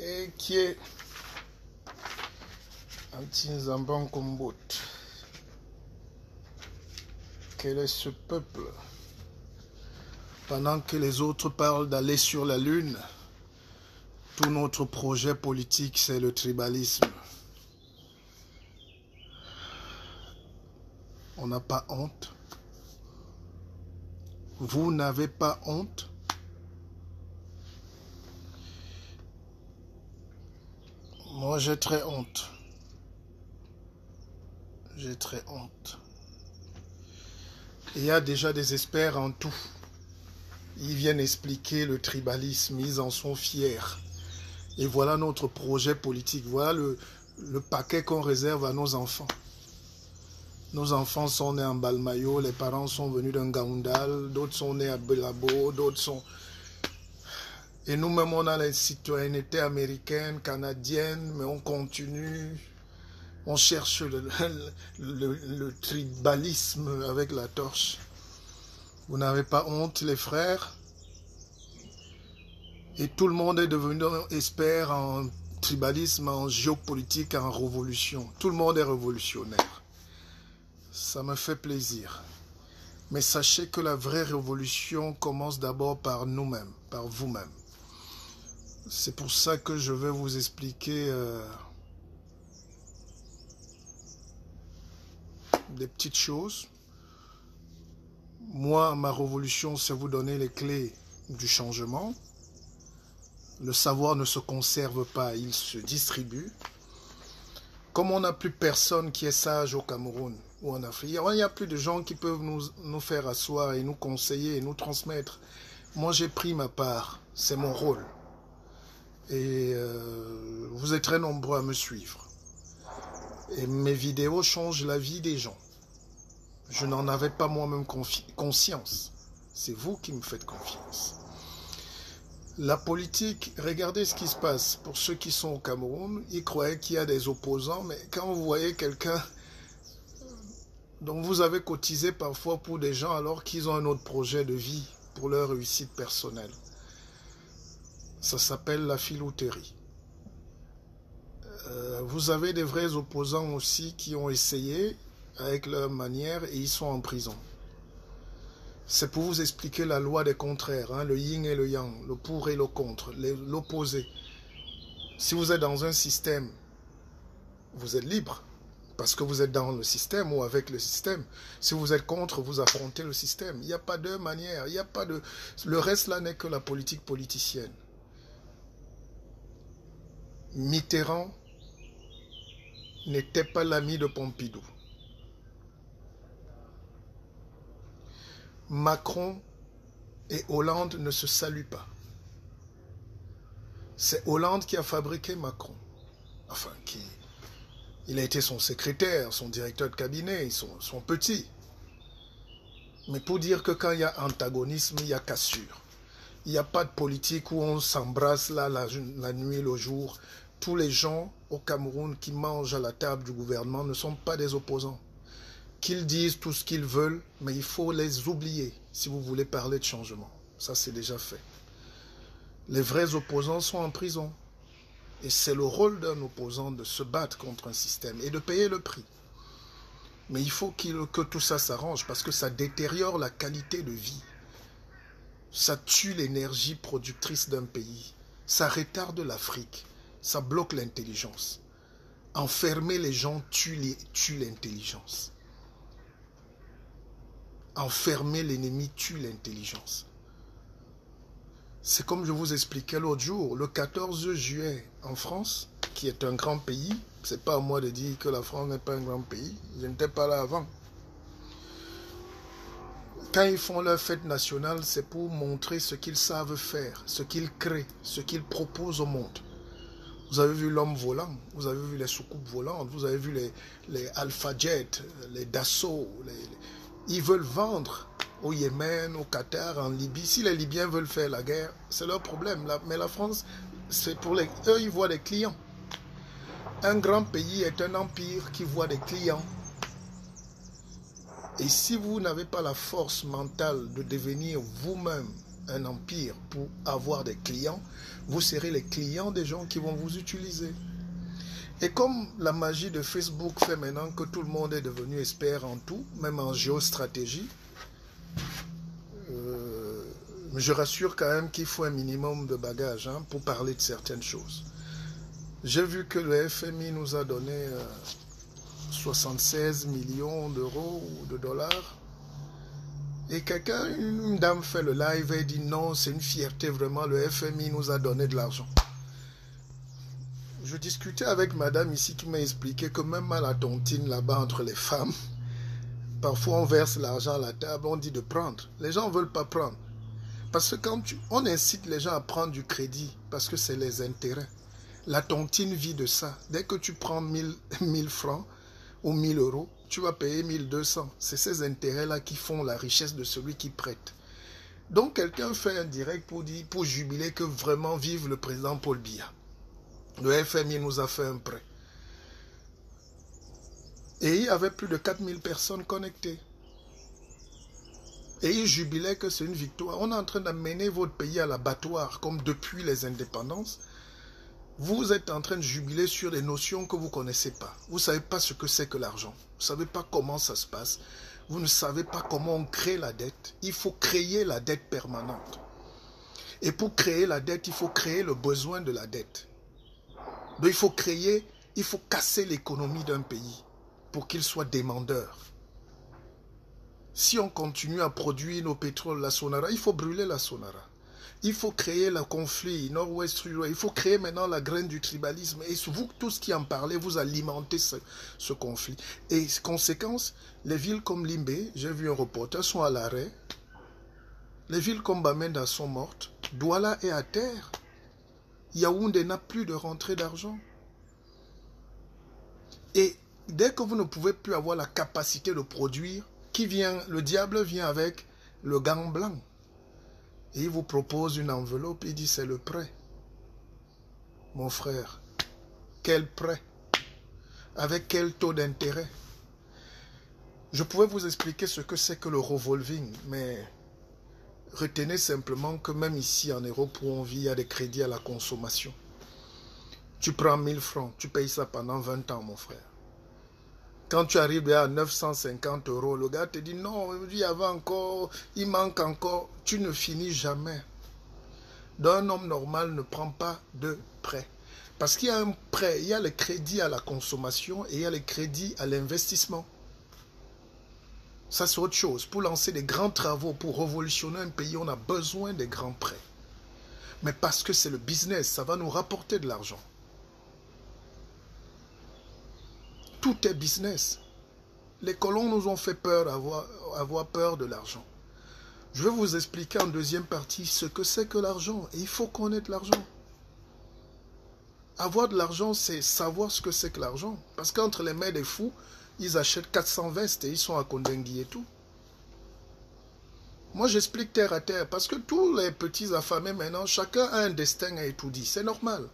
et qui est Antinzamban Kombot. Quel est ce peuple? Pendant que les autres parlent d'aller sur la lune, tout notre projet politique, c'est le tribalisme. On n'a pas honte. Vous n'avez pas honte. Moi, j'ai très honte. J'ai très honte. Il y a déjà des experts en tout. Ils viennent expliquer le tribalisme, ils en sont fiers. Et voilà notre projet politique. Voilà le paquet qu'on réserve à nos enfants. Nos enfants sont nés en Balmayo, les parents sont venus d'un Gaoundal, d'autres sont nés à Belabo, d'autres sont... Et nous-mêmes, on a la citoyenneté américaine, canadienne, mais on continue. On cherche le tribalisme avec la torche. Vous n'avez pas honte, les frères? Et tout le monde est devenu expert en tribalisme, en géopolitique, en révolution. Tout le monde est révolutionnaire. Ça me fait plaisir. Mais sachez que la vraie révolution commence d'abord par nous-mêmes, par vous-mêmes. C'est pour ça que je vais vous expliquer des petites choses. Moi, ma révolution, c'est vous donner les clés du changement. Le savoir ne se conserve pas, il se distribue. Comme on n'a plus personne qui est sage au Cameroun ou en Afrique, il n'y a plus de gens qui peuvent nous faire asseoir et nous conseiller et nous transmettre. Moi, j'ai pris ma part, c'est mon rôle. Et vous êtes très nombreux à me suivre. Et mes vidéos changent la vie des gens. Je n'en avais pas moi-même conscience. C'est vous qui me faites confiance. La politique, regardez ce qui se passe. Pour ceux qui sont au Cameroun, ils croyaient qu'il y a des opposants, mais quand vous voyez quelqu'un dont vous avez cotisé parfois pour des gens alors qu'ils ont un autre projet de vie pour leur réussite personnelle, ça s'appelle la filouterie. Vous avez des vrais opposants aussi qui ont essayé avec leur manière et ils sont en prison. C'est pour vous expliquer la loi des contraires, hein, le yin et le yang, le pour et le contre, l'opposé. Si vous êtes dans un système, vous êtes libre parce que vous êtes dans le système ou avec le système. Si vous êtes contre, vous affrontez le système. Il n'y a pas de manière, il n'y a pas de... Le reste là n'est que la politique politicienne. Mitterrand n'était pas l'ami de Pompidou. Macron et Hollande ne se saluent pas. C'est Hollande qui a fabriqué Macron. Enfin, il a été son secrétaire, son directeur de cabinet, son petit. Mais pour dire que quand il y a antagonisme, il y a cassure. Il n'y a pas de politique où on s'embrasse là la nuit et le jour. Tous les gens au Cameroun qui mangent à la table du gouvernement ne sont pas des opposants. Qu'ils disent tout ce qu'ils veulent, mais il faut les oublier si vous voulez parler de changement. Ça, c'est déjà fait. Les vrais opposants sont en prison. Et c'est le rôle d'un opposant de se battre contre un système et de payer le prix. Mais il faut que tout ça s'arrange parce que ça détériore la qualité de vie. Ça tue l'énergie productrice d'un pays. Ça retarde l'Afrique. Ça bloque l'intelligence. Enfermer les gens tue l'intelligence. Enfermer l'ennemi tue l'intelligence. C'est comme je vous expliquais l'autre jour, le 14 juillet en France, qui est un grand pays, c'est pas à moi de dire que la France n'est pas un grand pays, je n'étais pas là avant. Quand ils font leur fête nationale, c'est pour montrer ce qu'ils savent faire, ce qu'ils créent, ce qu'ils proposent au monde. Vous avez vu l'homme volant, vous avez vu les soucoupes volantes, vous avez vu les Alpha Jet, les Dassault. Ils veulent vendre au Yémen, au Qatar, en Libye. Si les Libyens veulent faire la guerre, c'est leur problème. Mais la France, c'est pour eux, ils voient des clients. Un grand pays est un empire qui voit des clients. Et si vous n'avez pas la force mentale de devenir vous-même un empire pour avoir des clients, vous serez les clients des gens qui vont vous utiliser. Et comme la magie de Facebook fait maintenant que tout le monde est devenu expert en tout, même en géostratégie, je rassure quand même qu'il faut un minimum de bagages pour parler de certaines choses. J'ai vu que le FMI nous a donné 76 millions d'euros ou de dollars. Et quelqu'un, une dame fait le live et dit non, c'est une fierté vraiment, le FMI nous a donné de l'argent. Je discutais avec madame ici qui m'a expliqué que même à la tontine là-bas entre les femmes, parfois on verse l'argent à la table, on dit de prendre. Les gens ne veulent pas prendre. Parce que quand on incite les gens à prendre du crédit, parce que c'est les intérêts. La tontine vit de ça. Dès que tu prends 1000 francs ou 1000 euros, tu vas payer 1200. C'est ces intérêts-là qui font la richesse de celui qui prête. Donc quelqu'un fait un direct pour jubiler que vraiment vive le président Paul Biya. Le FMI nous a fait un prêt. Et il y avait plus de 4000 personnes connectées. Et il jubilait que c'est une victoire. On est en train d'amener votre pays à l'abattoir, comme depuis les indépendances. Vous êtes en train de jubiler sur des notions que vous ne connaissez pas. Vous ne savez pas ce que c'est que l'argent. Vous ne savez pas comment ça se passe. Vous ne savez pas comment on crée la dette. Il faut créer la dette permanente. Et pour créer la dette, il faut créer le besoin de la dette. Donc il faut casser l'économie d'un pays pour qu'il soit demandeur. Si on continue à produire nos pétroles, la Sonara, il faut brûler la Sonara. Il faut créer le conflit Nord-Ouest rural. Il faut créer maintenant la graine du tribalisme. Et vous, tous qui en parlez, vous alimentez ce conflit. Et conséquence, les villes comme Limbé, j'ai vu un reporter, sont à l'arrêt. Les villes comme Bamenda sont mortes. Douala est à terre. Yaoundé n'a plus de rentrée d'argent. Et dès que vous ne pouvez plus avoir la capacité de produire, le diable vient avec le gant blanc. Et il vous propose une enveloppe, il dit c'est le prêt. Mon frère, quel prêt? Avec quel taux d'intérêt? Je pouvais vous expliquer ce que c'est que le revolving, mais retenez simplement que même ici en Europe où on vit, il y a des crédits à la consommation. Tu prends 1000 francs, tu payes ça pendant 20 ans, mon frère. Quand tu arrives à 950 euros, le gars te dit non, il y avait encore, il manque encore. Tu ne finis jamais. Donc un homme normal ne prend pas de prêt. Parce qu'il y a un prêt, il y a le crédit à la consommation et il y a le crédit à l'investissement. Ça c'est autre chose. Pour lancer des grands travaux, pour révolutionner un pays, on a besoin des grands prêts. Mais parce que c'est le business, ça va nous rapporter de l'argent. Tout est business. Les colons nous ont fait peur, avoir peur de l'argent. Je vais vous expliquer en deuxième partie ce que c'est que l'argent. Et il faut connaître l'argent. Avoir de l'argent, c'est savoir ce que c'est que l'argent. Parce qu'entre les mains des fous, ils achètent 400 vestes et ils sont à Kondengui et tout. Moi, j'explique terre à terre. Parce que tous les petits affamés maintenant, chacun a un destin à étudier. C'est normal.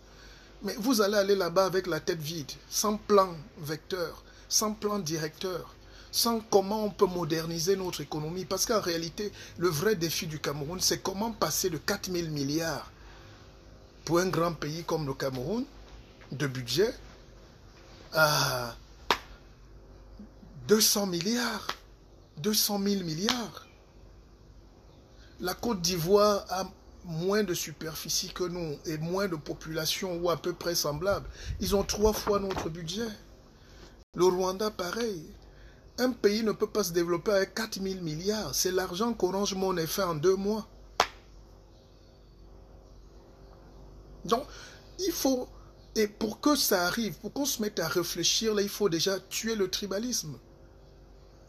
Mais vous allez aller là-bas avec la tête vide, sans plan vecteur, sans plan directeur, sans comment on peut moderniser notre économie. Parce qu'en réalité, le vrai défi du Cameroun, c'est comment passer de 4000 milliards pour un grand pays comme le Cameroun, de budget, à 200 milliards, 200 000 milliards. La Côte d'Ivoire a moins de superficie que nous et moins de population ou à peu près semblable. Ils ont 3 fois notre budget. Le Rwanda, pareil. Un pays ne peut pas se développer avec 4000 milliards. C'est l'argent qu'Orange Money fait en 2 mois. Donc, il faut, et pour que ça arrive, pour qu'on se mette à réfléchir, là, il faut déjà tuer le tribalisme.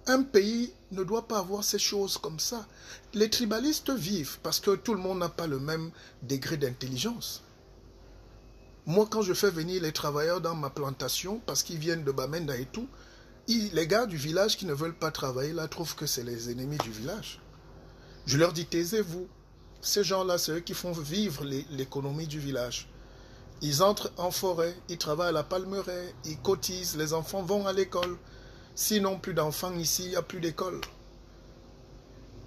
Un pays ne doit pas avoir ces choses comme ça. Les tribalistes vivent parce que tout le monde n'a pas le même degré d'intelligence. Moi, quand je fais venir les travailleurs dans ma plantation, parce qu'ils viennent de Bamenda et tout, les gars du village qui ne veulent pas travailler là trouvent que c'est les ennemis du village. Je leur dis, taisez-vous. Ces gens-là, c'est eux qui font vivre l'économie du village. Ils entrent en forêt, ils travaillent à la palmeraie, ils cotisent, les enfants vont à l'école. S'ils n'ont plus d'enfants ici, il n'y a plus d'école.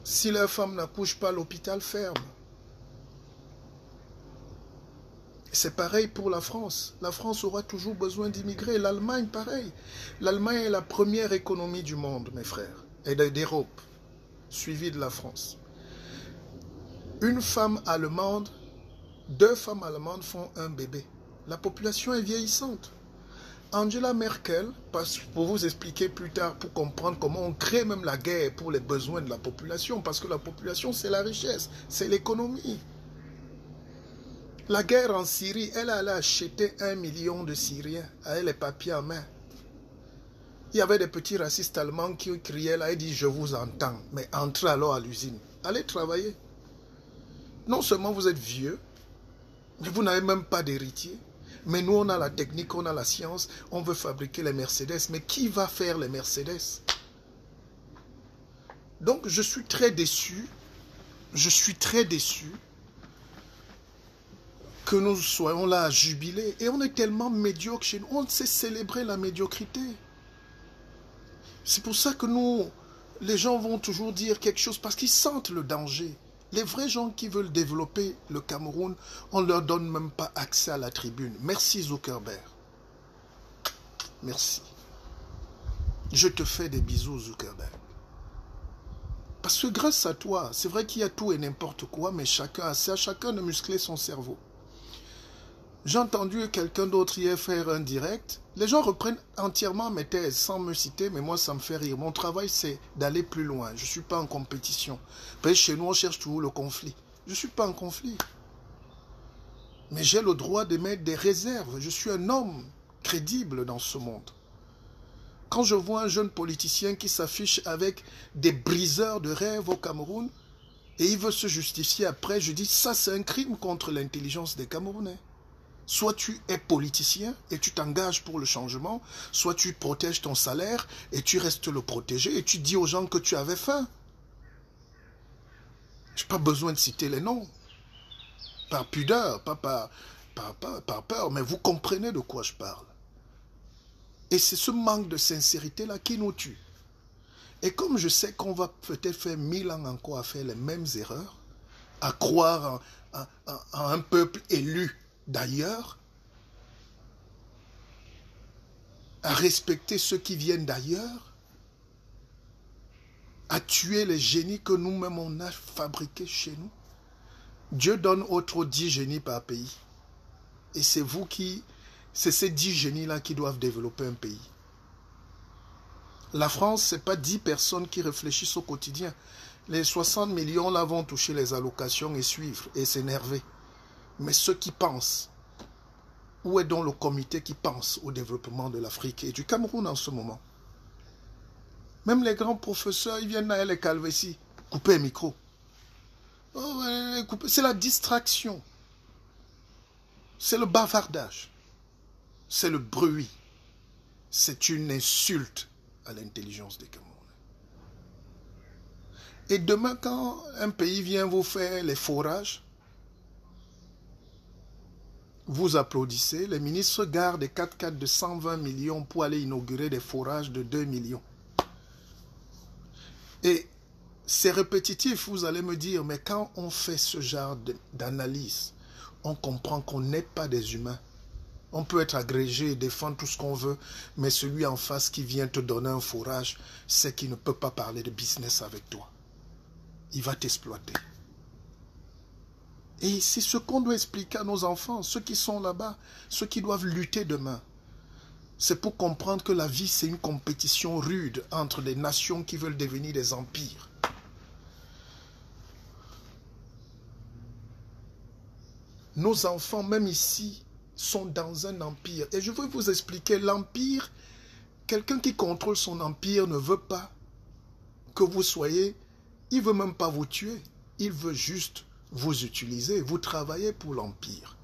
Si leur femme n'accouche pas, l'hôpital ferme. C'est pareil pour la France. La France aura toujours besoin d'immigrer. L'Allemagne, pareil. L'Allemagne est la première économie du monde, mes frères, et d'Europe, suivie de la France. Une femme allemande, 2 femmes allemandes font un bébé. La population est vieillissante. Angela Merkel, pour vous expliquer plus tard, pour comprendre comment on crée même la guerre pour les besoins de la population, parce que la population, c'est la richesse, c'est l'économie. La guerre en Syrie, elle allait acheter 1 million de Syriens avec les papiers en main. Il y avait des petits racistes allemands qui criaient là et disaient « Je vous entends, mais entrez alors à l'usine. Allez travailler. » Non seulement vous êtes vieux, mais vous n'avez même pas d'héritier. Mais nous, on a la technique, on a la science, on veut fabriquer les Mercedes. Mais qui va faire les Mercedes? Donc, je suis très déçu. Je suis très déçu que nous soyons là à jubiler. Et on est tellement médiocre chez nous. On sait célébrer la médiocrité. C'est pour ça que nous, les gens vont toujours dire quelque chose parce qu'ils sentent le danger. Les vrais gens qui veulent développer le Cameroun, on ne leur donne même pas accès à la tribune. Merci Zuckerberg. Merci. Je te fais des bisous Zuckerberg. Parce que grâce à toi, c'est vrai qu'il y a tout et n'importe quoi, mais c'est à chacun de muscler son cerveau. J'ai entendu quelqu'un d'autre hier faire un direct. Les gens reprennent entièrement mes thèses sans me citer, mais moi ça me fait rire. Mon travail c'est d'aller plus loin. Je ne suis pas en compétition. Parce que chez nous on cherche toujours le conflit. Je ne suis pas en conflit. Mais j'ai le droit d'émettre des réserves. Je suis un homme crédible dans ce monde. Quand je vois un jeune politicien qui s'affiche avec des briseurs de rêves au Cameroun, et il veut se justifier après, je dis ça c'est un crime contre l'intelligence des Camerounais. Soit tu es politicien et tu t'engages pour le changement, soit tu protèges ton salaire et tu restes le protéger et tu dis aux gens que tu avais faim. Je n'ai pas besoin de citer les noms. Par pudeur, pas par peur, mais vous comprenez de quoi je parle. Et c'est ce manque de sincérité-là qui nous tue. Et comme je sais qu'on va peut-être faire 1000 ans encore à faire les mêmes erreurs, à croire en un peuple élu d'ailleurs, à respecter ceux qui viennent d'ailleurs, à tuer les génies que nous-mêmes on a fabriqués chez nous. Dieu donne autres 10 génies par pays. Et c'est ces 10 génies-là qui doivent développer un pays. La France, ce n'est pas 10 personnes qui réfléchissent au quotidien. Les 60 millions là vont toucher les allocations et suivre et s'énerver. Mais ceux qui pensent, où est donc le comité qui pense au développement de l'Afrique et du Cameroun en ce moment? Même les grands professeurs, ils viennent à les calvéties, couper le micro. Oh, c'est la distraction. C'est le bavardage. C'est le bruit. C'est une insulte à l'intelligence des Camerounais. Et demain, quand un pays vient vous faire les forages, vous applaudissez, les ministres gardent des 4x4 de 120 millions pour aller inaugurer des forages de 2 millions. Et c'est répétitif, vous allez me dire, mais quand on fait ce genre d'analyse, on comprend qu'on n'est pas des humains. On peut être agrégé et défendre tout ce qu'on veut, mais celui en face qui vient te donner un forage, c'est qu'il ne peut pas parler de business avec toi. Il va t'exploiter. Et c'est ce qu'on doit expliquer à nos enfants, ceux qui sont là-bas, ceux qui doivent lutter demain. C'est pour comprendre que la vie, c'est une compétition rude entre des nations qui veulent devenir des empires. Nos enfants, même ici, sont dans un empire. Et je veux vous expliquer, l'empire, quelqu'un qui contrôle son empire ne veut pas que vous soyez, il ne veut même pas vous tuer, il veut juste vous utiliser, vous travaillez pour l'empire.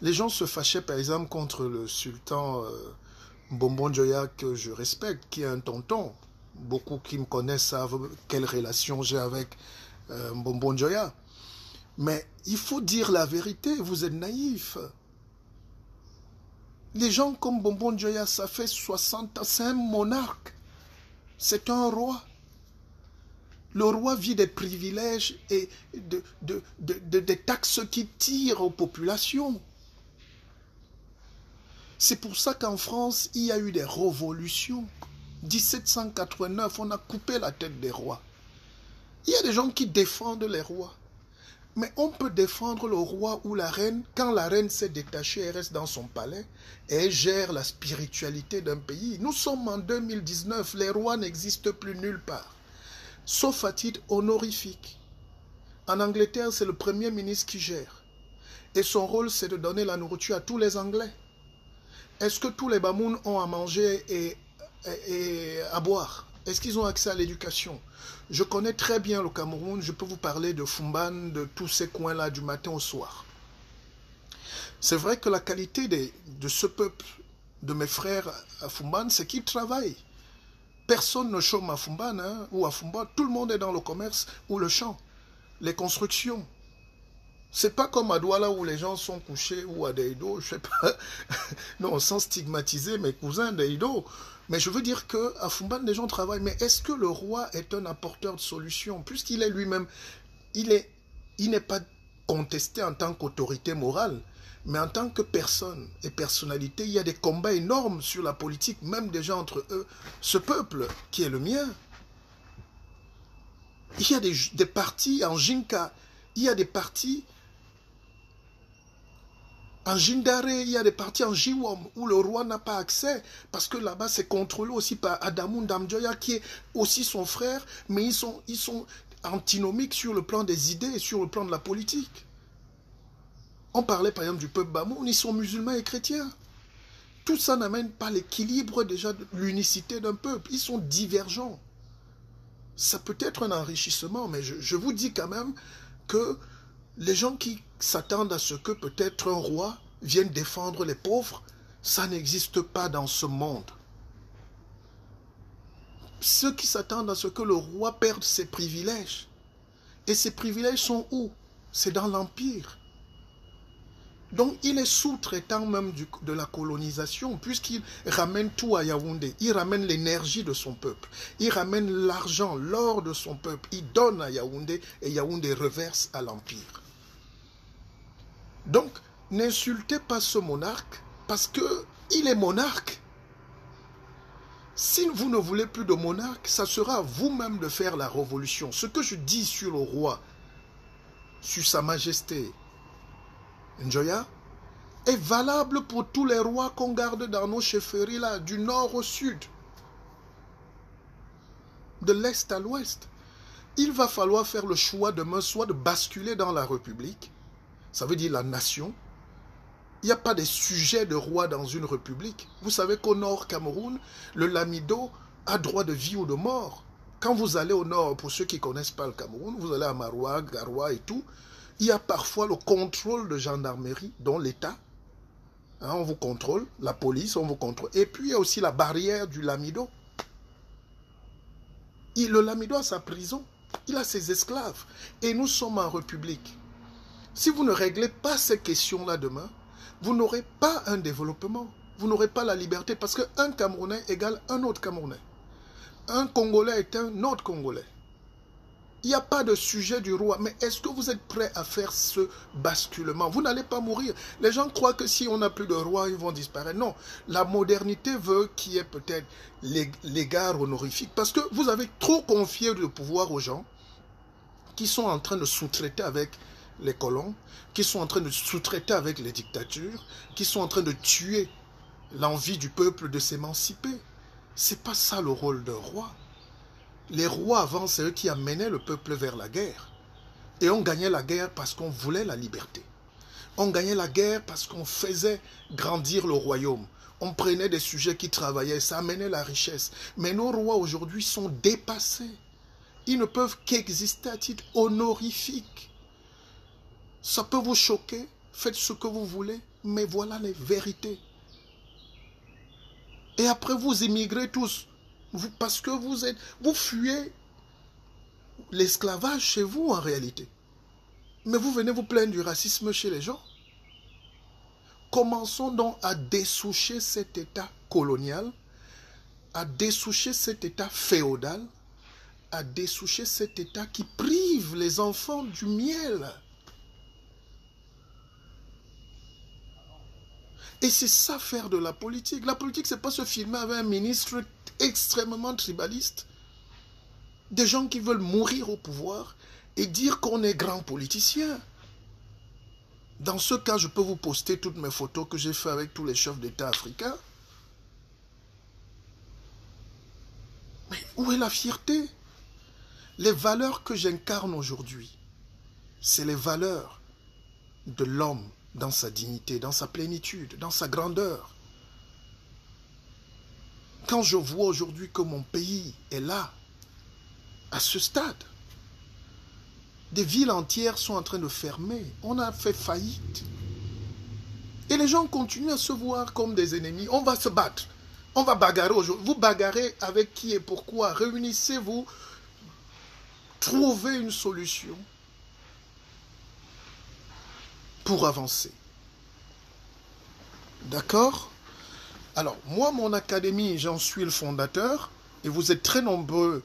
Les gens se fâchaient par exemple contre le sultan Bonbon Joya, que je respecte, qui est un tonton. Beaucoup qui me connaissent savent quelle relation j'ai avec Bonbon Joya. Mais il faut dire la vérité, vous êtes naïfs. Les gens comme Bonbon Joya, ça fait 60 ans, c'est un monarque. C'est un roi. Le roi vit des privilèges et des taxes qui tirent aux populations. C'est pour ça qu'en France, il y a eu des révolutions. 1789, on a coupé la tête des rois. Il y a des gens qui défendent les rois. Mais on peut défendre le roi ou la reine quand la reine s'est détachée et reste dans son palais et elle gère la spiritualité d'un pays. Nous sommes en 2019, les rois n'existent plus nulle part, sauf à titre honorifique. En Angleterre, c'est le Premier ministre qui gère. Et son rôle, c'est de donner la nourriture à tous les Anglais. Est-ce que tous les Bamouns ont à manger et à boire? Est-ce qu'ils ont accès à l'éducation? Je connais très bien le Cameroun, je peux vous parler de Fumban, de tous ces coins-là du matin au soir. C'est vrai que la qualité de ce peuple, de mes frères à Fumban, c'est qu'ils travaillent. Personne ne chôme à Fumban ou à Fumban, tout le monde est dans le commerce ou le champ, les constructions. C'est pas comme à Douala où les gens sont couchés ou à Deido, je sais pas, non, sans stigmatiser mes cousins Deido. Mais je veux dire qu'à Fumban, les gens travaillent. Mais est-ce que le roi est un apporteur de solutions? Puisqu'il est lui-même, il n'est pas contesté en tant qu'autorité morale, mais en tant que personne et personnalité. Il y a des combats énormes sur la politique, même déjà entre eux. Ce peuple qui est le mien, il y a des partis en Jinka, il y a des partis en Jindare, il y a des parties en Jiwom où le roi n'a pas accès parce que là-bas c'est contrôlé aussi par Adamou Ndamjoya qui est aussi son frère, mais ils sont antinomiques sur le plan des idées et sur le plan de la politique. On parlait par exemple du peuple Bamoun, ils sont musulmans et chrétiens. Tout ça n'amène pas l'équilibre déjà de l'unicité d'un peuple, ils sont divergents. Ça peut être un enrichissement, mais je vous dis quand même que les gens qui s'attendent à ce que peut-être un roi vienne défendre les pauvres, ça n'existe pas dans ce monde. Ceux qui s'attendent à ce que le roi perde ses privilèges. Et ces privilèges sont où? C'est dans l'Empire. Donc il est sous-traitant même de la colonisation, puisqu'il ramène tout à Yaoundé. Il ramène l'énergie de son peuple. Il ramène l'argent, l'or de son peuple. Il donne à Yaoundé et Yaoundé reverse à l'Empire. Donc, n'insultez pas ce monarque parce qu'il est monarque. Si vous ne voulez plus de monarque, ça sera à vous-même de faire la révolution. Ce que je dis sur le roi, sur sa majesté Njoya, est valable pour tous les rois qu'on garde dans nos chefferies là, du nord au sud, de l'est à l'ouest. Il va falloir faire le choix demain, soit de basculer dans la République, ça veut dire la nation. Il n'y a pas de sujet de roi dans une république. Vous savez qu'au nord Cameroun, le lamido a droit de vie ou de mort. Quand vous allez au nord, pour ceux qui ne connaissent pas le Cameroun, vous allez à Maroua, Garoua et tout, il y a parfois le contrôle de gendarmerie, dont l'État. On vous contrôle, la police, on vous contrôle. Et puis il y a aussi la barrière du lamido. Le lamido a sa prison, il a ses esclaves. Et nous sommes en république. Si vous ne réglez pas ces questions-là demain, vous n'aurez pas un développement. Vous n'aurez pas la liberté parce qu'un Camerounais égale un autre Camerounais. Un Congolais est un autre Congolais. Il n'y a pas de sujet du roi. Mais est-ce que vous êtes prêts à faire ce basculement? Vous n'allez pas mourir. Les gens croient que si on n'a plus de roi, ils vont disparaître. Non. La modernité veut qu'il y ait peut-être l'égard honorifique. Parce que vous avez trop confié le pouvoir aux gens qui sont en train de sous-traiter avec les colons, qui sont en train de sous-traiter avec les dictatures, qui sont en train de tuer l'envie du peuple de s'émanciper. C'est pas ça le rôle d'un roi. Les rois avant, c'est eux qui amenaient le peuple vers la guerre. Et on gagnait la guerre parce qu'on voulait la liberté. On gagnait la guerre parce qu'on faisait grandir le royaume. On prenait des sujets qui travaillaient, ça amenait la richesse. Mais nos rois aujourd'hui sont dépassés. Ils ne peuvent qu'exister à titre honorifique. Ça peut vous choquer, faites ce que vous voulez, mais voilà les vérités. Et après vous immigrez tous, parce que vous fuyez l'esclavage chez vous en réalité. Mais vous venez vous plaindre du racisme chez les gens. Commençons donc à dessoucher cet état colonial, à dessoucher cet état féodal, à dessoucher cet état qui prive les enfants du miel. Et c'est ça faire de la politique. La politique, c'est pas se filmer avec un ministre extrêmement tribaliste. Des gens qui veulent mourir au pouvoir et dire qu'on est grand politicien. Dans ce cas, je peux vous poster toutes mes photos que j'ai fait avec tous les chefs d'État africains. Mais où est la fierté? Les valeurs que j'incarne aujourd'hui, c'est les valeurs de l'homme dans sa dignité, dans sa plénitude, dans sa grandeur. Quand je vois aujourd'hui que mon pays est là, à ce stade, des villes entières sont en train de fermer, on a fait faillite. Et les gens continuent à se voir comme des ennemis. On va se battre, on va bagarrer aujourd'hui. Vous bagarrez avec qui et pourquoi? Réunissez-vous, trouvez une solution pour avancer. D'accord? Alors, moi, mon académie, j'en suis le fondateur, et vous êtes très nombreux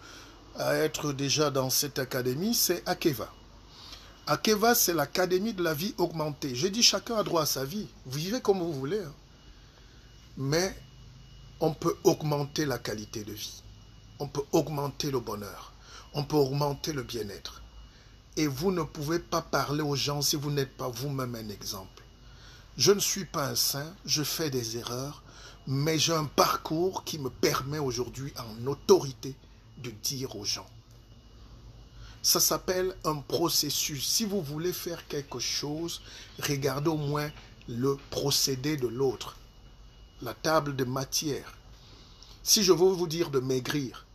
à être déjà dans cette académie, c'est Akeva. Akeva, c'est l'académie de la vie augmentée. J'ai dit, chacun a droit à sa vie. Vous vivez comme vous voulez. Hein. Mais on peut augmenter la qualité de vie. On peut augmenter le bonheur. On peut augmenter le bien-être. Et vous ne pouvez pas parler aux gens si vous n'êtes pas vous-même un exemple. Je ne suis pas un saint, je fais des erreurs, mais j'ai un parcours qui me permet aujourd'hui en autorité de dire aux gens. Ça s'appelle un processus. Si vous voulez faire quelque chose, regardez au moins le procédé de l'autre. La table de matière. Si je veux vous dire de maigrir,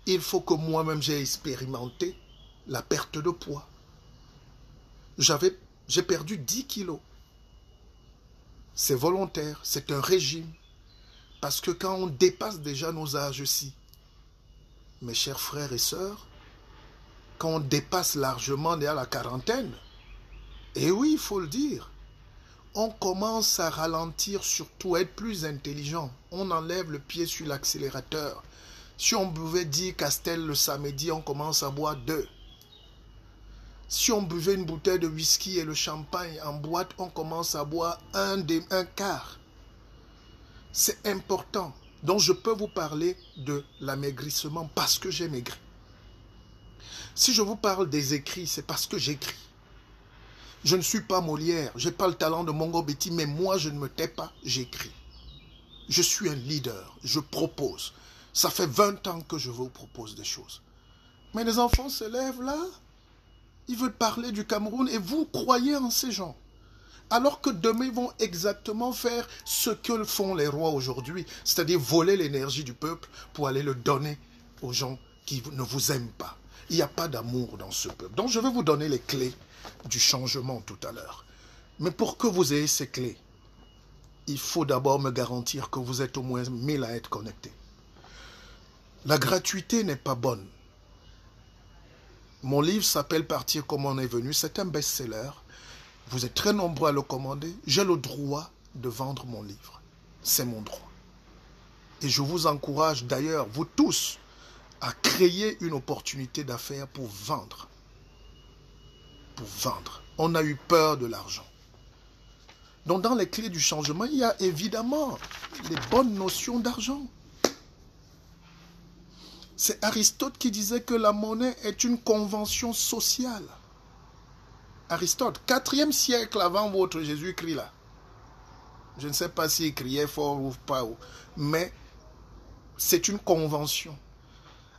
il faut que moi-même j'ai expérimenté la perte de poids. J'ai perdu 10 kilos. C'est volontaire, c'est un régime. Parce que quand on dépasse déjà nos âges-ci, mes chers frères et sœurs, quand on dépasse largement déjà la quarantaine, et oui, il faut le dire, on commence à ralentir, surtout à être plus intelligent. On enlève le pied sur l'accélérateur. Si on buvait 10 Castel le samedi, on commence à boire 2. Si on buvait une bouteille de whisky et le champagne en boîte, on commence à boire un quart. C'est important. Donc je peux vous parler de l'amaigrissement parce que j'ai maigri. Si je vous parle des écrits, c'est parce que j'écris. Je ne suis pas Molière, je n'ai pas le talent de Mongo Betty, mais moi je ne me tais pas, j'écris. Je suis un leader, je propose. Ça fait 20 ans que je vous propose des choses. Mais les enfants se lèvent là, ils veulent parler du Cameroun et vous croyez en ces gens. Alors que demain, ils vont exactement faire ce que font les rois aujourd'hui, c'est-à-dire voler l'énergie du peuple pour aller le donner aux gens qui ne vous aiment pas. Il n'y a pas d'amour dans ce peuple. Donc je vais vous donner les clés du changement tout à l'heure. Mais pour que vous ayez ces clés, il faut d'abord me garantir que vous êtes au moins 1000 à être connectés. La gratuité n'est pas bonne. Mon livre s'appelle « Partir comme on est venu ». C'est un best-seller. Vous êtes très nombreux à le commander. J'ai le droit de vendre mon livre. C'est mon droit. Et je vous encourage d'ailleurs, vous tous, à créer une opportunité d'affaires pour vendre. Pour vendre. On a eu peur de l'argent. Donc dans les clés du changement, il y a évidemment les bonnes notions d'argent. C'est Aristote qui disait que la monnaie est une convention sociale. Aristote, 4e siècle avant votre Jésus-Christ là. Je ne sais pas s'il criait fort ou pas, mais c'est une convention.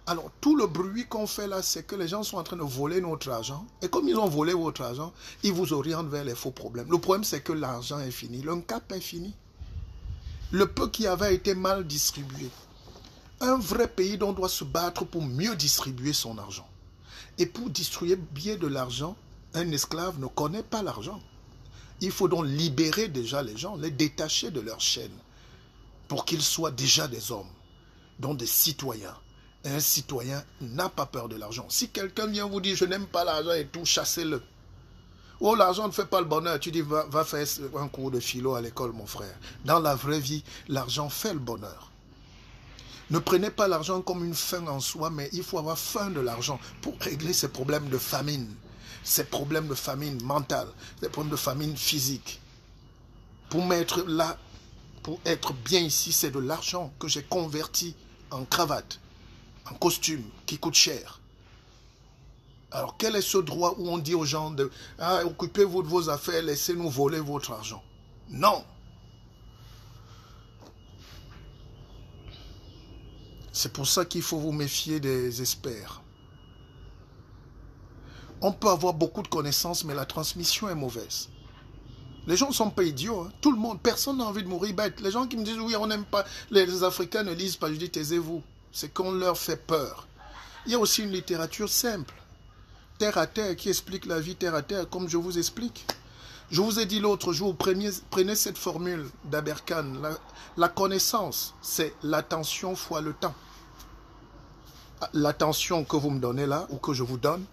Alors, tout le bruit qu'on fait là, c'est que les gens sont en train de voler notre argent. Et comme ils ont volé votre argent, ils vous orientent vers les faux problèmes. Le problème, c'est que l'argent est fini. Le cap est fini. Le peu qui avait été mal distribué. Un vrai pays dont on doit se battre pour mieux distribuer son argent. Et pour distribuer bien de l'argent, un esclave ne connaît pas l'argent. Il faut donc libérer déjà les gens, les détacher de leur chaîne, pour qu'ils soient déjà des hommes, donc des citoyens. Et un citoyen n'a pas peur de l'argent. Si quelqu'un vient vous dire « je n'aime pas l'argent et tout », chassez-le. Oh, l'argent ne fait pas le bonheur. Tu dis « va faire un cours de philo à l'école, mon frère ». Dans la vraie vie, l'argent fait le bonheur. Ne prenez pas l'argent comme une fin en soi, mais il faut avoir faim de l'argent pour régler ces problèmes de famine. Ces problèmes de famine mentale, ces problèmes de famine physique. Pour mettre là pour être bien ici, c'est de l'argent que j'ai converti en cravate, en costume, qui coûte cher. Alors, quel est ce droit où on dit aux gens de occupez-vous de vos affaires, laissez-nous voler votre argent? Non. C'est pour ça qu'il faut vous méfier des experts. On peut avoir beaucoup de connaissances, mais la transmission est mauvaise. Les gens ne sont pas idiots. Hein. Tout le monde, personne n'a envie de mourir bête. Les gens qui me disent, oui, on n'aime pas, les Africains ne lisent pas, je dis, taisez-vous. C'est qu'on leur fait peur. Il y a aussi une littérature simple. Terre à terre, qui explique la vie terre à terre, comme je vous explique. Je vous ai dit l'autre jour, prenez cette formule d'Aberkan. La connaissance, c'est l'attention fois le temps. L'attention que vous me donnez là, ou que je vous donne,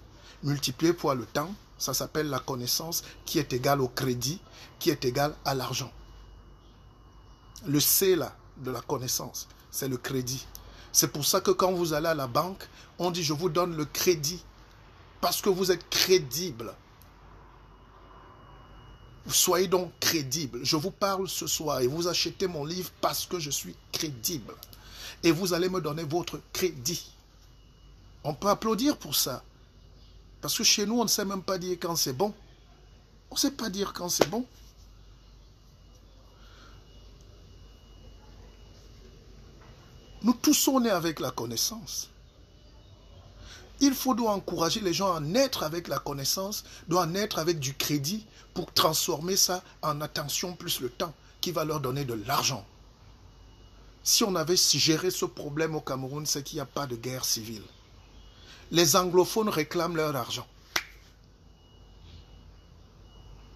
multiplié par le temps, ça s'appelle la connaissance, qui est égale au crédit, qui est égal à l'argent. Le C là, de la connaissance, c'est le crédit. C'est pour ça que quand vous allez à la banque, on dit je vous donne le crédit. Parce que vous êtes crédible. Soyez donc crédible. Je vous parle ce soir et vous achetez mon livre parce que je suis crédible. Et vous allez me donner votre crédit. On peut applaudir pour ça. Parce que chez nous, on ne sait même pas dire quand c'est bon. On ne sait pas dire quand c'est bon. Nous tous, on est avec la connaissance. Il faut donc encourager les gens à naître avec la connaissance, doit naître avec du crédit pour transformer ça en attention plus le temps qui va leur donner de l'argent. Si on avait géré ce problème au Cameroun, c'est qu'il n'y a pas de guerre civile. Les anglophones réclament leur argent.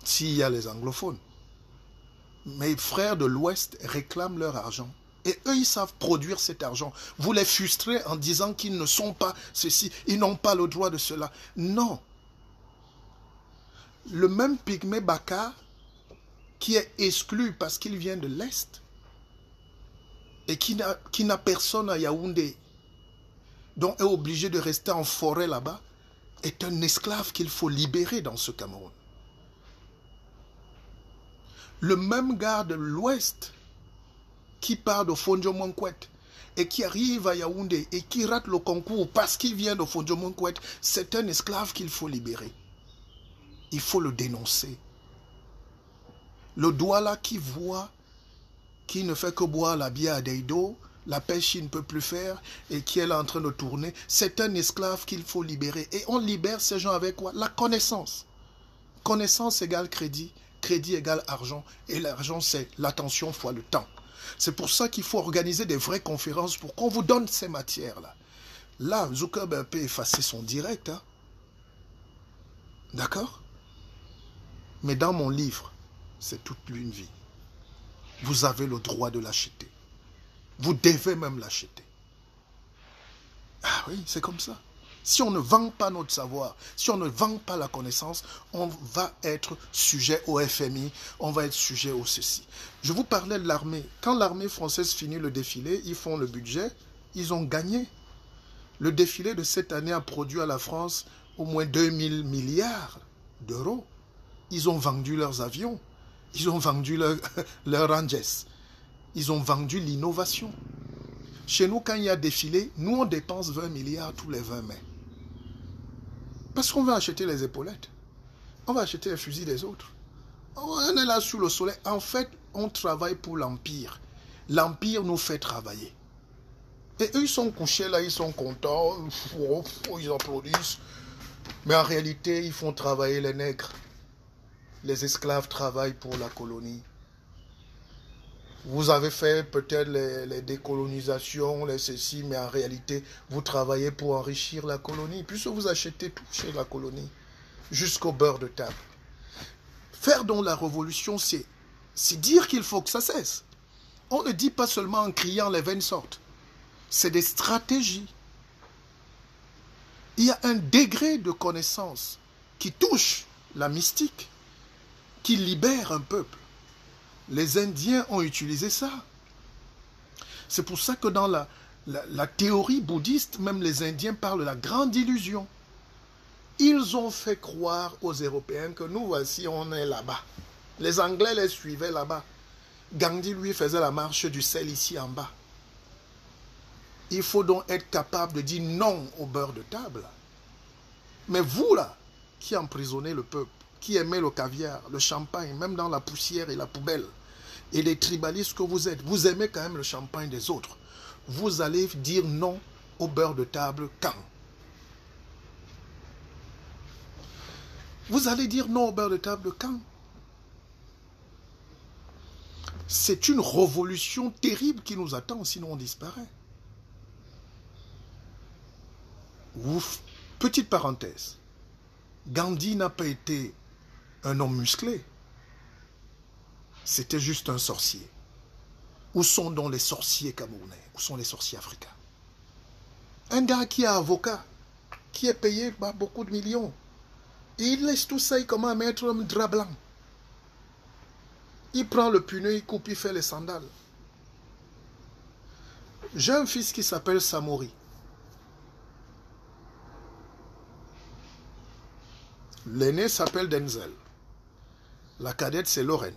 S'il y a les anglophones. Mes frères de l'Ouest réclament leur argent. Et eux, ils savent produire cet argent. Vous les frustrez en disant qu'ils ne sont pas ceci, ils n'ont pas le droit de cela. Non. Le même pygmée Baka, qui est exclu parce qu'il vient de l'Est, et qui n'a personne à Yaoundé, donc est obligé de rester en forêt là-bas, est un esclave qu'il faut libérer dans ce Cameroun. Le même gars de l'Ouest, qui part de Fondjomonkwet et qui arrive à Yaoundé et qui rate le concours parce qu'il vient de Fondjomonkwet, c'est un esclave qu'il faut libérer. Il faut le dénoncer. Le Douala qui voit, qui ne fait que boire la bière à Deido, la pêche il ne peut plus faire et qui est là en train de tourner, c'est un esclave qu'il faut libérer. Et on libère ces gens avec quoi? La connaissance. Connaissance égale crédit, crédit égale argent et l'argent c'est l'attention fois le temps. C'est pour ça qu'il faut organiser des vraies conférences pour qu'on vous donne ces matières-là. Là, Zuckerberg peut effacer son direct. Hein? D'accord? Mais dans mon livre, c'est toute une vie. Vous avez le droit de l'acheter. Vous devez même l'acheter. Ah oui, c'est comme ça. Si on ne vend pas notre savoir, si on ne vend pas la connaissance, on va être sujet au FMI, on va être sujet au ceci. Je vous parlais de l'armée. Quand l'armée française finit le défilé, ils font le budget, ils ont gagné. Le défilé de cette année a produit à la France au moins 2000 milliards d'euros. Ils ont vendu leurs avions, ils ont vendu leurs Rangers, ils ont vendu l'innovation. Chez nous, quand il y a défilé, nous on dépense 20 milliards tous les 20 mai. Parce qu'on va acheter les épaulettes. On va acheter les fusils des autres. On est là sous le soleil. En fait, on travaille pour l'Empire. L'Empire nous fait travailler. Et eux, ils sont couchés là, ils sont contents. Ils applaudissent. Mais en réalité, ils font travailler les nègres. Les esclaves travaillent pour la colonie. Vous avez fait peut-être les décolonisations, les ceci, mais en réalité, vous travaillez pour enrichir la colonie, puisque vous achetez tout chez la colonie, jusqu'au beurre de table. Faire donc la révolution, c'est dire qu'il faut que ça cesse. On ne dit pas seulement en criant les veines sortent. C'est des stratégies. Il y a un degré de connaissance qui touche la mystique, qui libère un peuple. Les Indiens ont utilisé ça. C'est pour ça que dans la théorie bouddhiste, même les Indiens parlent de la grande illusion. Ils ont fait croire aux Européens que nous, voici, on est là-bas. Les Anglais les suivaient là-bas. Gandhi, lui, faisait la marche du sel ici en bas. Il faut donc être capable de dire non au beurre de table. Mais vous, là, qui emprisonnez le peuple, qui aimez le caviar, le champagne, même dans la poussière et la poubelle, et les tribalistes que vous êtes, vous aimez quand même le champagne des autres. Vous allez dire non au beurre de table quand? Vous allez dire non au beurre de table quand? C'est une révolution terrible qui nous attend, sinon on disparaît. Ouf. Petite parenthèse. Gandhi n'a pas été un homme musclé. C'était juste un sorcier. Où sont donc les sorciers camerounais? Où sont les sorciers africains? Un gars qui est avocat, qui est payé par beaucoup de millions. Et il laisse tout ça, il commence à mettre un drap blanc. Il prend le punais, il coupe, il fait les sandales. J'ai un fils qui s'appelle Samori. L'aîné s'appelle Denzel. La cadette, c'est Lorraine.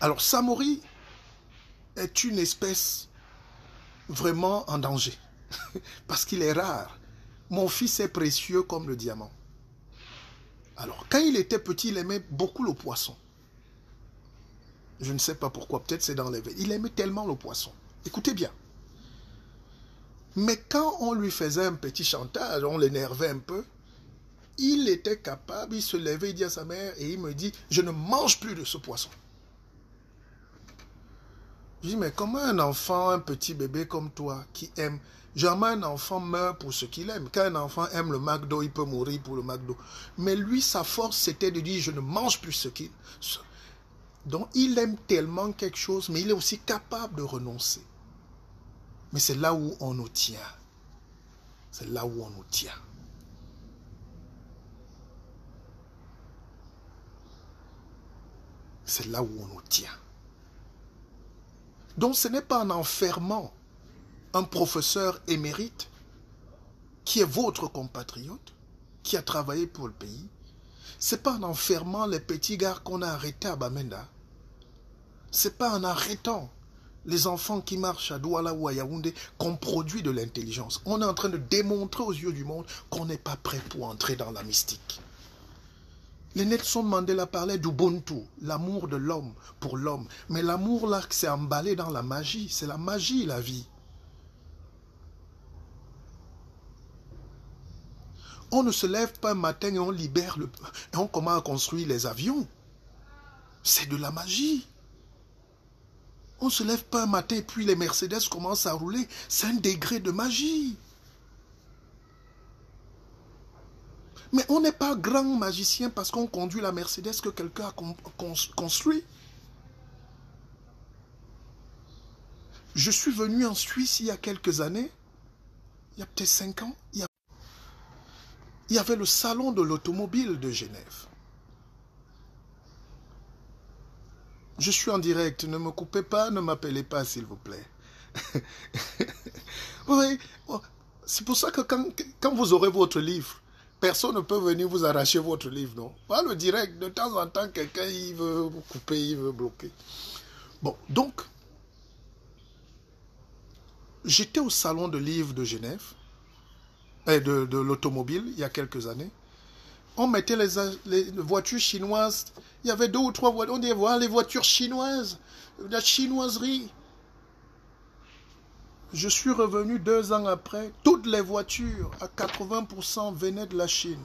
Alors, Samori est une espèce vraiment en danger. Parce qu'il est rare. Mon fils est précieux comme le diamant. Alors, quand il était petit, il aimait beaucoup le poisson. Je ne sais pas pourquoi, peut-être c'est dans les veines. Il aimait tellement le poisson. Écoutez bien. Mais quand on lui faisait un petit chantage, on l'énervait un peu, il était capable, il se levait, il dit à sa mère, et il me dit, je ne mange plus de ce poisson. Je dis, mais comment un enfant, un petit bébé comme toi, qui aime, jamais un enfant meurt pour ce qu'il aime. Quand un enfant aime le McDo, il peut mourir pour le McDo. Mais lui, sa force, c'était de dire, je ne mange plus ce qu'il... Donc, il aime tellement quelque chose, mais il est aussi capable de renoncer. Mais c'est là où on nous tient. C'est là où on nous tient. C'est là où on nous tient. Donc, ce n'est pas en enfermant un professeur émérite qui est votre compatriote, qui a travaillé pour le pays. Ce n'est pas en enfermant les petits gars qu'on a arrêtés à Bamenda. Ce n'est pas en arrêtant les enfants qui marchent à Douala ou à Yaoundé qu'on produit de l'intelligence. On est en train de démontrer aux yeux du monde qu'on n'est pas prêt pour entrer dans la mystique. Les Nelson Mandela parlaient d'Ubuntu, l'amour de l'homme pour l'homme. Mais l'amour là, c'est emballé dans la magie. C'est la magie, la vie. On ne se lève pas un matin et on libère et on commence à construire les avions. C'est de la magie. On ne se lève pas un matin et puis les Mercedes commencent à rouler. C'est un degré de magie. Mais on n'est pas grand magicien parce qu'on conduit la Mercedes que quelqu'un a construit. Je suis venu en Suisse il y a quelques années, il y a peut-être 5 ans, il y avait le salon de l'automobile de Genève. Je suis en direct, ne me coupez pas, ne m'appelez pas s'il vous plaît. Oui, c'est pour ça que quand vous aurez votre livre, personne ne peut venir vous arracher votre livre, non? Pas le direct, de temps en temps, quelqu'un il veut vous couper, il veut bloquer. Bon, donc, j'étais au salon de livres de Genève, et de l'automobile, il y a quelques années. On mettait les voitures chinoises. Il y avait 2 ou 3 voitures. On disait, voilà les voitures chinoises. La chinoiserie. Je suis revenu 2 ans après. Toutes les voitures, à 80%, venaient de la Chine.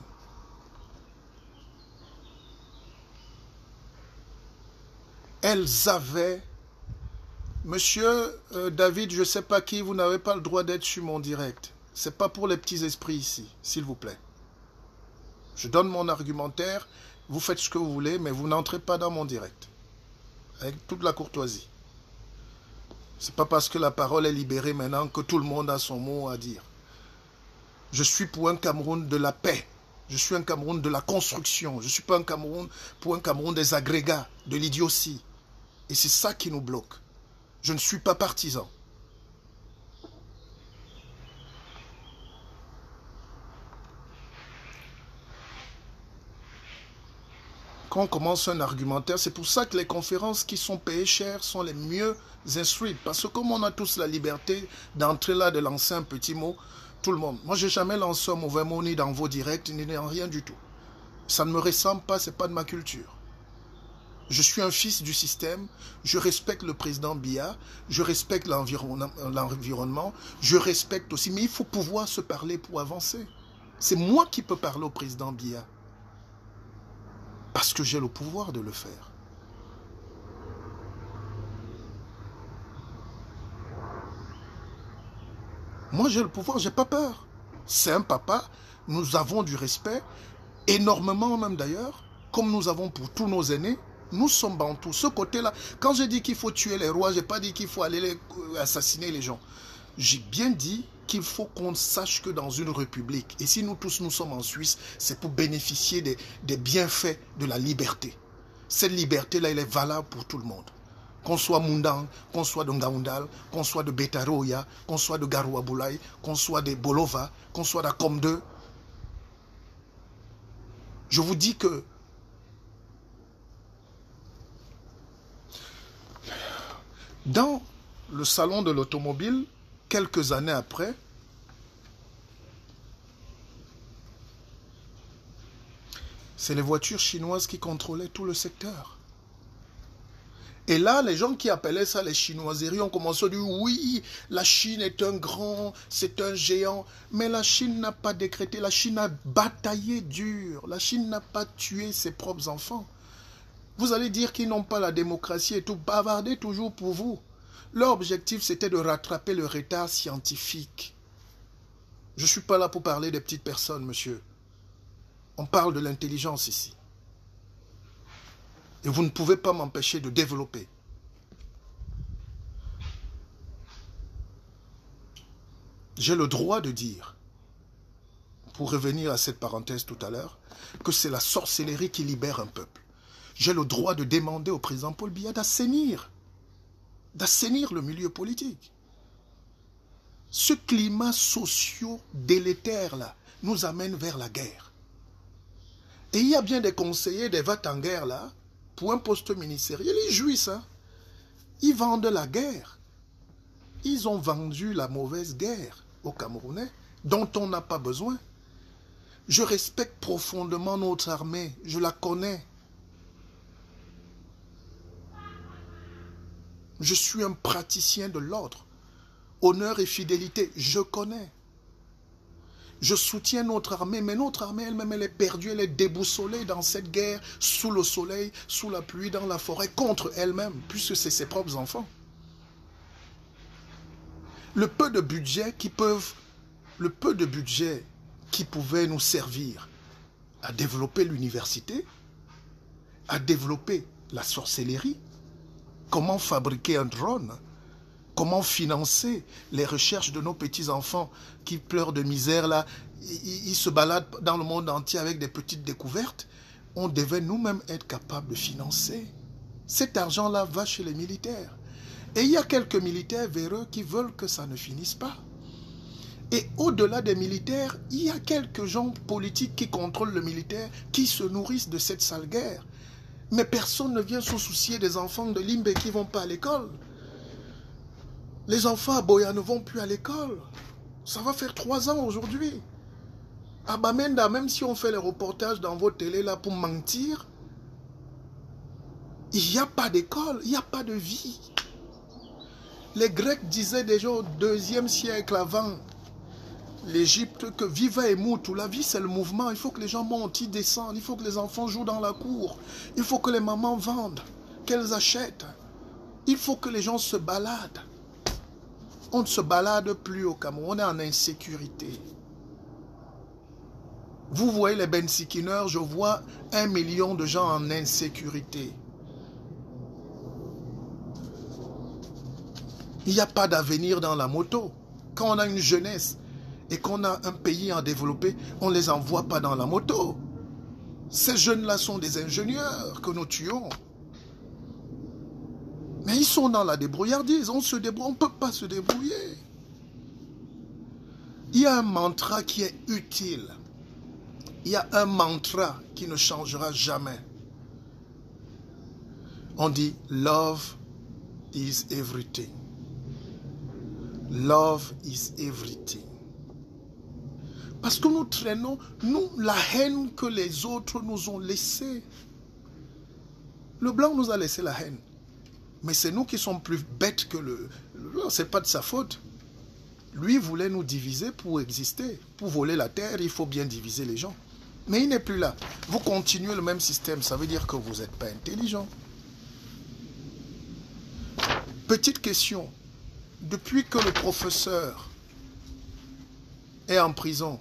Elles avaient... Monsieur David, je ne sais pas qui, vous n'avez pas le droit d'être sur mon direct. Ce n'est pas pour les petits esprits ici, s'il vous plaît. Je donne mon argumentaire, vous faites ce que vous voulez, mais vous n'entrez pas dans mon direct. Avec toute la courtoisie. Ce n'est pas parce que la parole est libérée maintenant que tout le monde a son mot à dire. Je suis pour un Cameroun de la paix. Je suis un Cameroun de la construction. Je ne suis pas un Cameroun pour un Cameroun des agrégats, de l'idiotie. Et c'est ça qui nous bloque. Je ne suis pas partisan. Quand on commence un argumentaire, c'est pour ça que les conférences qui sont payées cher sont les mieux instruites. Parce que comme on a tous la liberté d'entrer là, de lancer un petit mot, tout le monde. Moi, j'ai jamais lancé un mauvais mot ni dans vos directs, ni dans rien du tout. Ça ne me ressemble pas, c'est pas de ma culture. Je suis un fils du système, je respecte le président Biya, je respecte l'environnement, je respecte aussi, mais il faut pouvoir se parler pour avancer. C'est moi qui peux parler au président Biya. Parce que j'ai le pouvoir de le faire. Moi, j'ai le pouvoir, j'ai pas peur. C'est un papa, nous avons du respect, énormément même d'ailleurs, comme nous avons pour tous nos aînés. Nous sommes bantous. Ce côté-là, quand j'ai dit qu'il faut tuer les rois, je n'ai pas dit qu'il faut aller assassiner les gens. J'ai bien dit qu'il faut qu'on sache que dans une république, et si nous tous nous sommes en Suisse, c'est pour bénéficier des bienfaits de la liberté. Cette liberté-là, elle est valable pour tout le monde. Qu'on soit Mundang, qu'on soit de Ngaoundal, qu'on soit de Betaroya, qu'on soit de Garouaboulaye, qu'on soit de Bolova, qu'on soit d'Akomde. Je vous dis que dans le salon de l'automobile, quelques années après, c'est les voitures chinoises qui contrôlaient tout le secteur. Et là, les gens qui appelaient ça les chinoiseries ont commencé à dire oui, la Chine est un grand, c'est un géant. Mais la Chine n'a pas décrété, la Chine a bataillé dur. La Chine n'a pas tué ses propres enfants. Vous allez dire qu'ils n'ont pas la démocratie et tout, bavarder toujours pour vous. Leur objectif, c'était de rattraper le retard scientifique. Je ne suis pas là pour parler des petites personnes, monsieur. On parle de l'intelligence ici. Et vous ne pouvez pas m'empêcher de développer. J'ai le droit de dire, pour revenir à cette parenthèse tout à l'heure, que c'est la sorcellerie qui libère un peuple. J'ai le droit de demander au président Paul Biya d'assainir le milieu politique. Ce climat socio-délétère-là nous amène vers la guerre. Et il y a bien des conseillers, des va-t-en-guerre là, pour un poste ministériel, ils jouissent. Hein? Ils vendent la guerre. Ils ont vendu la mauvaise guerre aux Camerounais, dont on n'a pas besoin. Je respecte profondément notre armée, je la connais. Je suis un praticien de l'ordre. Honneur et fidélité, je connais. Je soutiens notre armée, mais notre armée elle-même, elle est perdue, elle est déboussolée dans cette guerre, sous le soleil, sous la pluie, dans la forêt, contre elle-même, puisque c'est ses propres enfants. Le peu de budget qui pouvait nous servir à développer l'université, à développer la sorcellerie, comment fabriquer un drone, comment financer les recherches de nos petits-enfants qui pleurent de misère là, ils se baladent dans le monde entier avec des petites découvertes. On devait nous-mêmes être capables de financer. Cet argent-là va chez les militaires. Et il y a quelques militaires véreux qui veulent que ça ne finisse pas. Et au-delà des militaires, il y a quelques gens politiques qui contrôlent le militaire, qui se nourrissent de cette sale guerre. Mais personne ne vient se soucier des enfants de Limbe qui ne vont pas à l'école. Les enfants à Boya ne vont plus à l'école. Ça va faire 3 ans aujourd'hui. À Bamenda, même si on fait les reportages dans vos télés là pour mentir, il n'y a pas d'école, il n'y a pas de vie. Les Grecs disaient déjà au 2e siècle avant l'Égypte que viva et mutu, la vie c'est le mouvement, il faut que les gens montent, ils descendent, il faut que les enfants jouent dans la cour, il faut que les mamans vendent, qu'elles achètent, il faut que les gens se baladent. On ne se balade plus au Cameroun, on est en insécurité. Vous voyez les bensikineurs, je vois 1 million de gens en insécurité. Il n'y a pas d'avenir dans la moto. Quand on a une jeunesse et qu'on a un pays à développer, on ne les envoie pas dans la moto. Ces jeunes-là sont des ingénieurs que nous tuons. Mais ils sont dans la débrouillardise. On se débrouille, on ne peut pas se débrouiller. Il y a un mantra qui est utile. Il y a un mantra qui ne changera jamais. On dit love is everything. Love is everything. Parce que nous traînons, nous, la haine que les autres nous ont laissée. Le blanc nous a laissé la haine. Mais c'est nous qui sommes plus bêtes que le... C'est pas de sa faute. Lui voulait nous diviser pour exister. Pour voler la terre, il faut bien diviser les gens. Mais il n'est plus là. Vous continuez le même système, ça veut dire que vous n'êtes pas intelligent. Petite question. Depuis que le professeur est en prison,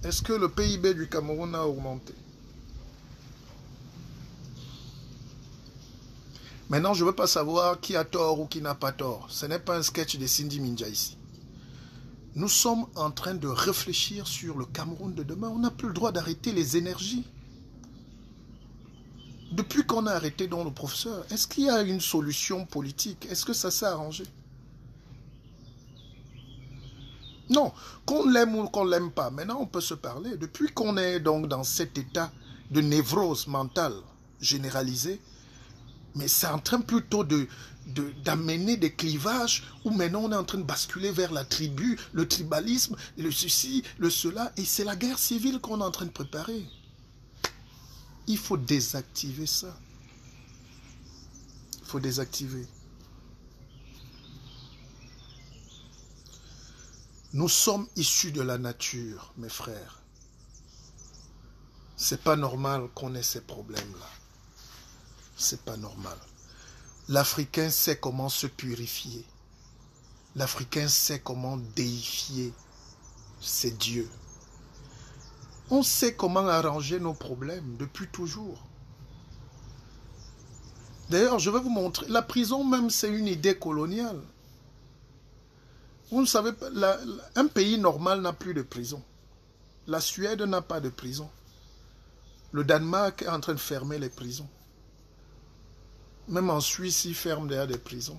est-ce que le PIB du Cameroun a augmenté? Maintenant, je ne veux pas savoir qui a tort ou qui n'a pas tort. Ce n'est pas un sketch de Cindy Minja ici. Nous sommes en train de réfléchir sur le Cameroun de demain. On n'a plus le droit d'arrêter les énergies. Depuis qu'on a arrêté dans le professeur, est-ce qu'il y a une solution politique? Est-ce que ça s'est arrangé? Non, qu'on l'aime ou qu'on ne l'aime pas, maintenant on peut se parler. Depuis qu'on est donc dans cet état de névrose mentale généralisée, mais c'est en train plutôt d'amener des clivages où maintenant on est en train de basculer vers la tribu, le tribalisme, le ceci, le cela, et c'est la guerre civile qu'on est en train de préparer. Il faut désactiver ça. Il faut désactiver. Nous sommes issus de la nature, mes frères. C'est pas normal qu'on ait ces problèmes-là. C'est pas normal. L'Africain sait comment se purifier. L'Africain sait comment déifier ses dieux. On sait comment arranger nos problèmes depuis toujours. D'ailleurs, je vais vous montrer. La prison même, c'est une idée coloniale. Vous ne savez pas, un pays normal n'a plus de prison. La Suède n'a pas de prison. Le Danemark est en train de fermer les prisons. Même en Suisse, ils ferment d'ailleurs des prisons.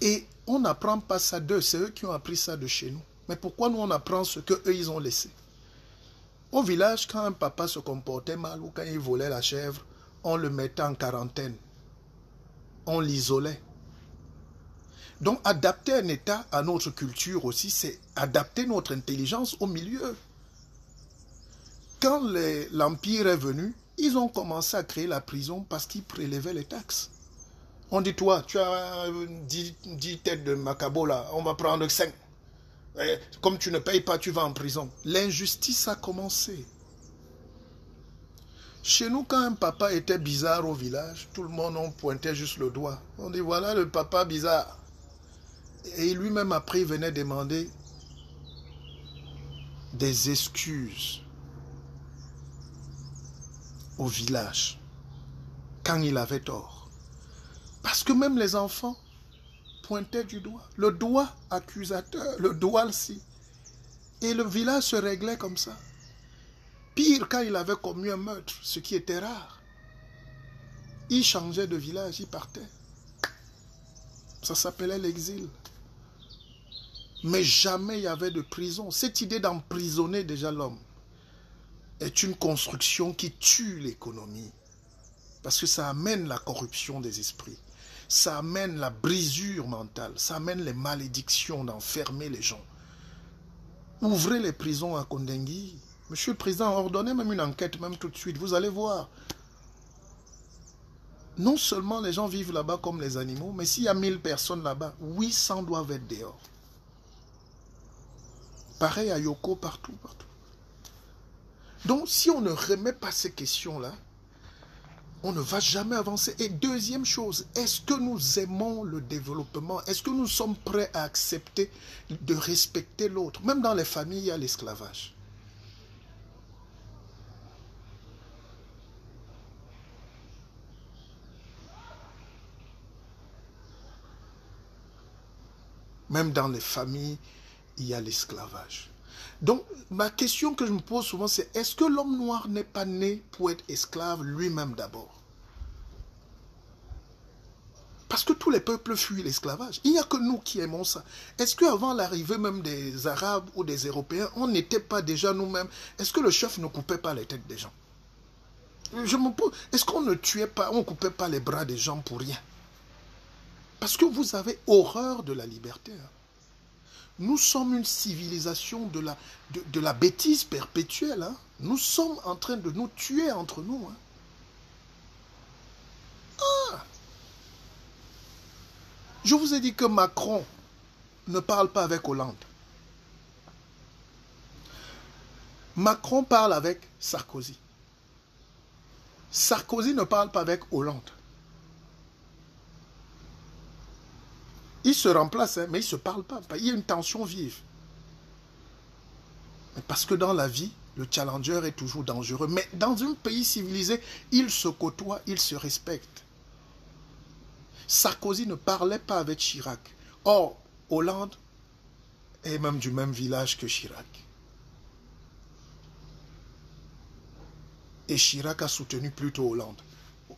Et on n'apprend pas ça d'eux, c'est eux qui ont appris ça de chez nous. Mais pourquoi nous on apprend ce qu'eux ils ont laissé? Au village, quand un papa se comportait mal ou quand il volait la chèvre, on le mettait en quarantaine. On l'isolait. Donc, adapter un État à notre culture aussi, c'est adapter notre intelligence au milieu. Quand l'Empire est venu, ils ont commencé à créer la prison parce qu'ils prélevaient les taxes. On dit, toi, tu as 10 têtes de macabo là, on va prendre 5. Comme tu ne payes pas, tu vas en prison. L'injustice a commencé. Chez nous, quand un papa était bizarre au village, tout le monde en pointait juste le doigt. On dit, voilà le papa bizarre. Et lui-même, après, il venait demander des excuses au village quand il avait tort. Parce que même les enfants pointaient du doigt. Le doigt accusateur, le doigt ci. Et le village se réglait comme ça. Pire, quand il avait commis un meurtre, ce qui était rare, il changeait de village, il partait. Ça s'appelait l'exil. Mais jamais il y avait de prison. Cette idée d'emprisonner déjà l'homme est une construction qui tue l'économie. Parce que ça amène la corruption des esprits. Ça amène la brisure mentale. Ça amène les malédictions d'enfermer les gens. Ouvrez les prisons à Kondengui. Monsieur le Président, ordonnez même une enquête, même tout de suite. Vous allez voir. Non seulement les gens vivent là-bas comme les animaux, mais s'il y a 1000 personnes là-bas, 800 doivent être dehors. Pareil à Yoko, partout, partout. Donc, si on ne remet pas ces questions-là, on ne va jamais avancer. Et deuxième chose, est-ce que nous aimons le développement? Est-ce que nous sommes prêts à accepter de respecter l'autre? Même dans les familles, il y a l'esclavage. Même dans les familles, il y a l'esclavage. Donc, ma question que je me pose souvent, c'est est-ce que l'homme noir n'est pas né pour être esclave lui-même d'abord? Parce que tous les peuples fuient l'esclavage. Il n'y a que nous qui aimons ça. Est-ce qu'avant l'arrivée même des Arabes ou des Européens, on n'était pas déjà nous-mêmes? Est-ce que le chef ne coupait pas les têtes des gens? Je me pose, est-ce qu'on ne tuait pas, on ne coupait pas les bras des gens pour rien? Parce que vous avez horreur de la liberté. Hein. Nous sommes une civilisation de la bêtise perpétuelle. Hein. Nous sommes en train de nous tuer entre nous. Hein. Ah. Je vous ai dit que Macron ne parle pas avec Hollande. Macron parle avec Sarkozy. Sarkozy ne parle pas avec Hollande. Ils se remplacent, hein, mais ils ne se parlent pas. Il y a une tension vive. Mais parce que dans la vie, le challenger est toujours dangereux. Mais dans un pays civilisé, ils se côtoient, ils se respectent. Sarkozy ne parlait pas avec Chirac. Or, Hollande est même du même village que Chirac. Et Chirac a soutenu plutôt Hollande,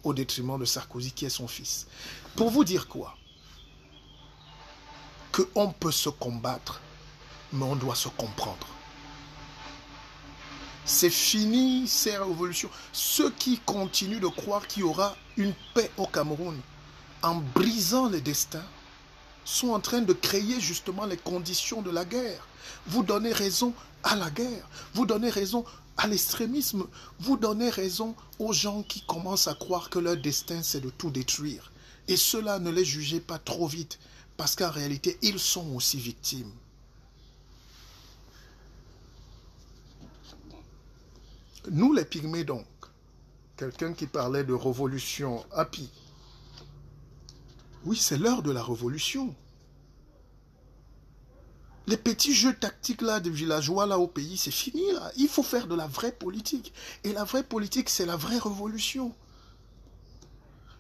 au détriment de Sarkozy, qui est son fils. Pour vous dire quoi? Qu'on peut se combattre, mais on doit se comprendre. C'est fini ces révolutions. Ceux qui continuent de croire qu'il y aura une paix au Cameroun, en brisant les destins, sont en train de créer justement les conditions de la guerre. Vous donnez raison à la guerre, vous donnez raison à l'extrémisme, vous donnez raison aux gens qui commencent à croire que leur destin c'est de tout détruire. Et cela, ne les jugez pas trop vite, parce qu'en réalité, ils sont aussi victimes. Nous les pygmées donc, quelqu'un qui parlait de révolution happy, oui, c'est l'heure de la révolution. Les petits jeux tactiques là de villageois là au pays, c'est fini là. Il faut faire de la vraie politique. Et la vraie politique, c'est la vraie révolution.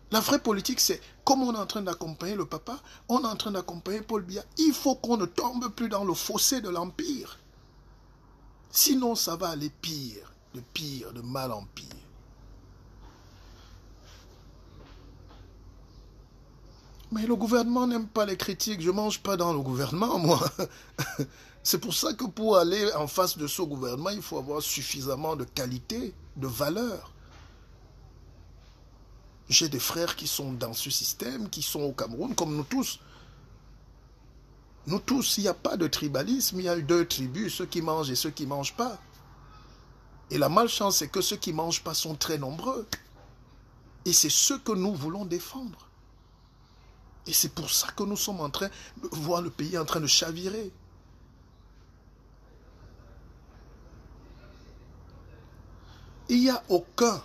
La vraie politique, c'est comme on est en train d'accompagner le papa, on est en train d'accompagner Paul Biya. Il faut qu'on ne tombe plus dans le fossé de l'empire. Sinon, ça va aller pire, de mal en pire. Mais le gouvernement n'aime pas les critiques. Je ne mange pas dans le gouvernement, moi. C'est pour ça que pour aller en face de ce gouvernement, il faut avoir suffisamment de qualité, de valeur. J'ai des frères qui sont dans ce système, qui sont au Cameroun, comme nous tous. Nous tous, il n'y a pas de tribalisme, il y a 2 tribus, ceux qui mangent et ceux qui ne mangent pas. Et la malchance, c'est que ceux qui ne mangent pas sont très nombreux. Et c'est ce que nous voulons défendre. Et c'est pour ça que nous sommes en train de voir le pays en train de chavirer. Il n'y a aucun,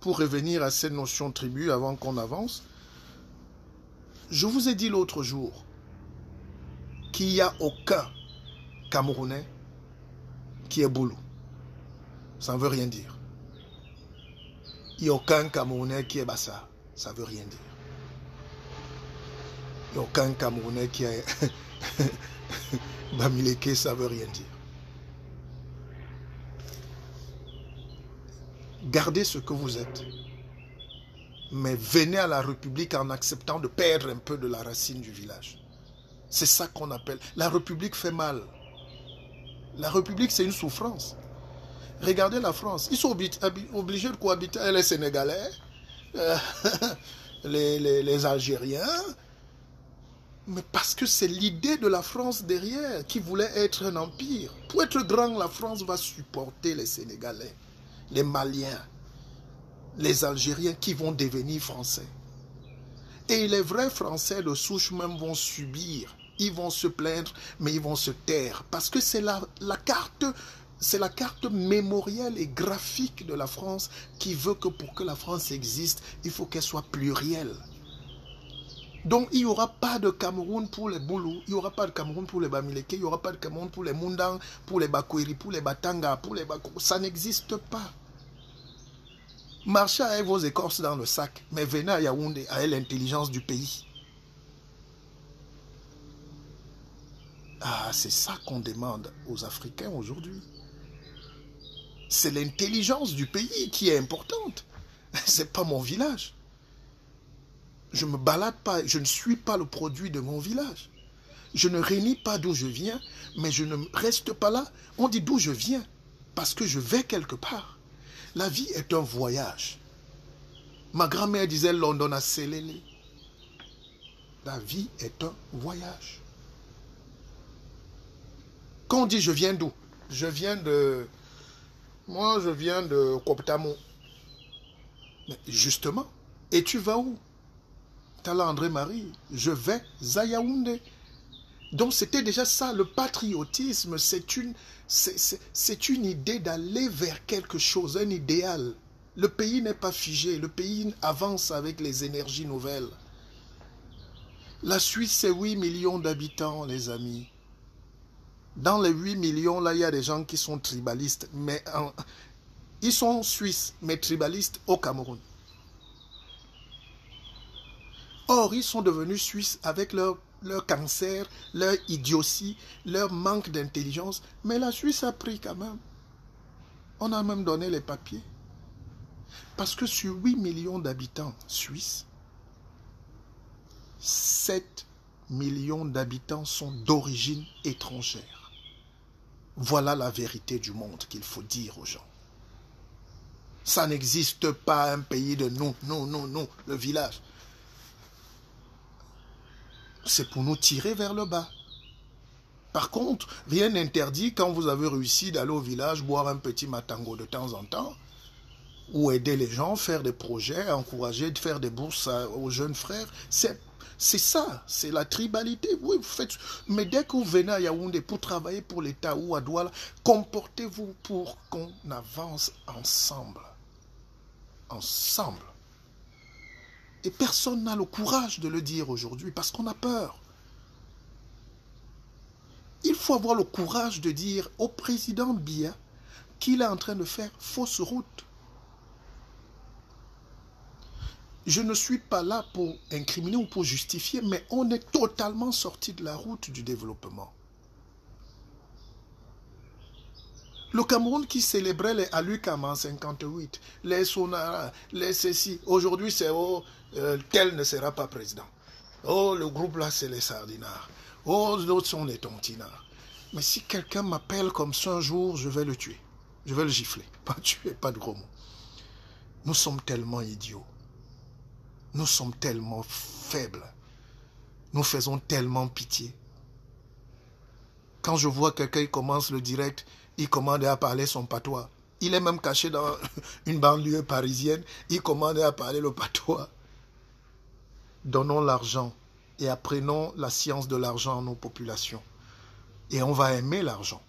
pour revenir à cette notion de tribu avant qu'on avance, je vous ai dit l'autre jour qu'il n'y a aucun Camerounais qui est boulou. Ça ne veut rien dire. Il n'y a aucun Camerounais qui est bassa. Ça ne veut rien dire. Il n'y a aucun Camerounais qui est Bamileke, ça ne veut rien dire. Gardez ce que vous êtes. Mais venez à la République en acceptant de perdre un peu de la racine du village. C'est ça qu'on appelle. La République fait mal. La République, c'est une souffrance. Regardez la France. Ils sont obligés de cohabiter avec les Sénégalais, les Algériens. Mais parce que c'est l'idée de la France derrière qui voulait être un empire. Pour être grand, la France va supporter les Sénégalais, les Maliens, les Algériens qui vont devenir français. Et les vrais Français de souche même vont subir. Ils vont se plaindre, mais ils vont se taire. Parce que c'est la carte mémorielle et graphique de la France qui veut que pour que la France existe, il faut qu'elle soit plurielle. Donc, il n'y aura pas de Cameroun pour les Boulous, il n'y aura pas de Cameroun pour les Bamileke, il n'y aura pas de Cameroun pour les Mundang, pour les Bakweri, pour les Batanga, pour les Bako. Ça n'existe pas. Marchez avec vos écorces dans le sac, mais venez à Yaoundé avec l'intelligence du pays. Ah, c'est ça qu'on demande aux Africains aujourd'hui. C'est l'intelligence du pays qui est importante. Ce n'est pas mon village. Je ne me balade pas, je ne suis pas le produit de mon village. Je ne réunis pas d'où je viens, mais je ne reste pas là. On dit d'où je viens, parce que je vais quelque part. La vie est un voyage. Ma grand-mère disait London a scellé. La vie est un voyage. Quand on dit je viens d'où? Je viens de... Moi, je viens de Koptamo. Mais justement, et tu vas où? Tala André-Marie, je vais à Yaoundé. Donc c'était déjà ça, le patriotisme, c'est une idée d'aller vers quelque chose, un idéal. Le pays n'est pas figé, le pays avance avec les énergies nouvelles. La Suisse, c'est 8 millions d'habitants, les amis. Dans les 8 millions, là, il y a des gens qui sont tribalistes, mais ils sont suisses, mais tribalistes au Cameroun. Or, ils sont devenus suisses avec leur cancer, leur idiotie, leur manque d'intelligence. Mais la Suisse a pris quand même. On a même donné les papiers. Parce que sur 8 millions d'habitants suisses, 7 millions d'habitants sont d'origine étrangère. Voilà la vérité du monde qu'il faut dire aux gens. Ça n'existe pas un pays de nous, le village. C'est pour nous tirer vers le bas. Par contre, rien n'interdit quand vous avez réussi d'aller au village boire un petit matango de temps en temps, ou aider les gens, faire des projets, encourager, de faire des bourses aux jeunes frères. C'est ça, c'est la tribalité. Oui, vous faites. Mais dès que vous venez à Yaoundé pour travailler pour l'État ou à Douala, comportez-vous pour qu'on avance ensemble. Ensemble. Et personne n'a le courage de le dire aujourd'hui parce qu'on a peur. Il faut avoir le courage de dire au président Biya qu'il est en train de faire fausse route. Je ne suis pas là pour incriminer ou pour justifier, mais on est totalement sorti de la route du développement. Le Cameroun qui célébrait les Alukam en 58, les Sonara, les ceci, aujourd'hui c'est tel ne sera pas président. Oh, le groupe là c'est les sardinards. Oh, d'autres sont les tontinards. Mais si quelqu'un m'appelle comme ça un jour, je vais le tuer. Je vais le gifler. Pas tuer, pas de gros mots. Nous sommes tellement idiots. Nous sommes tellement faibles. Nous faisons tellement pitié. Quand je vois quelqu'un qui commence le direct, il commande à parler son patois. Il est même caché dans une banlieue parisienne. Il commande à parler le patois. Donnons l'argent et apprenons la science de l'argent à nos populations. Et on va aimer l'argent.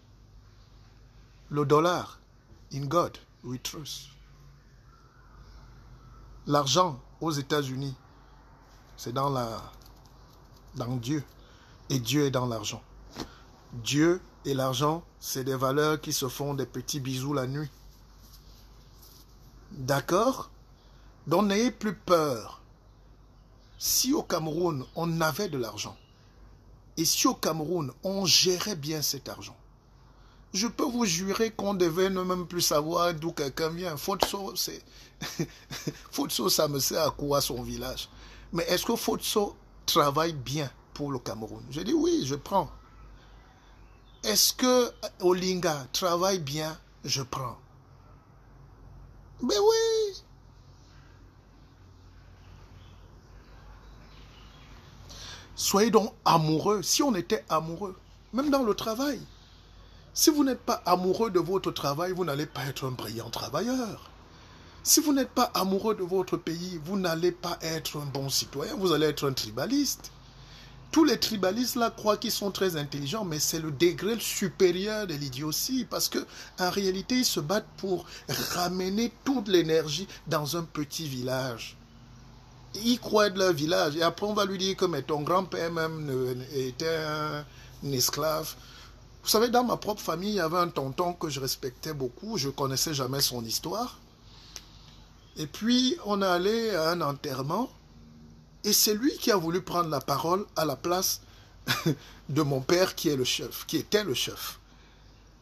Le dollar, in God we trust. L'argent aux États-Unis, c'est dans Dieu. Et Dieu est dans l'argent. Dieu et l'argent, c'est des valeurs qui se font des petits bisous la nuit. D'accord? Donc n'ayez plus peur. Si au Cameroun, on avait de l'argent, et si au Cameroun, on gérait bien cet argent, je peux vous jurer qu'on devait ne même plus savoir d'où quelqu'un vient. Fotso, Fotso, ça me sert à quoi son village? Mais est-ce que Fotso travaille bien pour le Cameroun? Je dis oui, je prends. Est-ce que Olinga travaille bien? Je prends. Ben oui. Soyez donc amoureux. Si on était amoureux, même dans le travail, si vous n'êtes pas amoureux de votre travail, vous n'allez pas être un brillant travailleur. Si vous n'êtes pas amoureux de votre pays, vous n'allez pas être un bon citoyen, vous allez être un tribaliste. Tous les tribalistes là croient qu'ils sont très intelligents, mais c'est le degré supérieur de l'idiotie, parce que en réalité, ils se battent pour ramener toute l'énergie dans un petit village. Ils croient de leur village, et après on va lui dire que mais ton grand-père même était un esclave. Vous savez, dans ma propre famille, il y avait un tonton que je respectais beaucoup, je ne connaissais jamais son histoire. Et puis, on est allé à un enterrement, et c'est lui qui a voulu prendre la parole à la place de mon père qui est le chef, qui était le chef.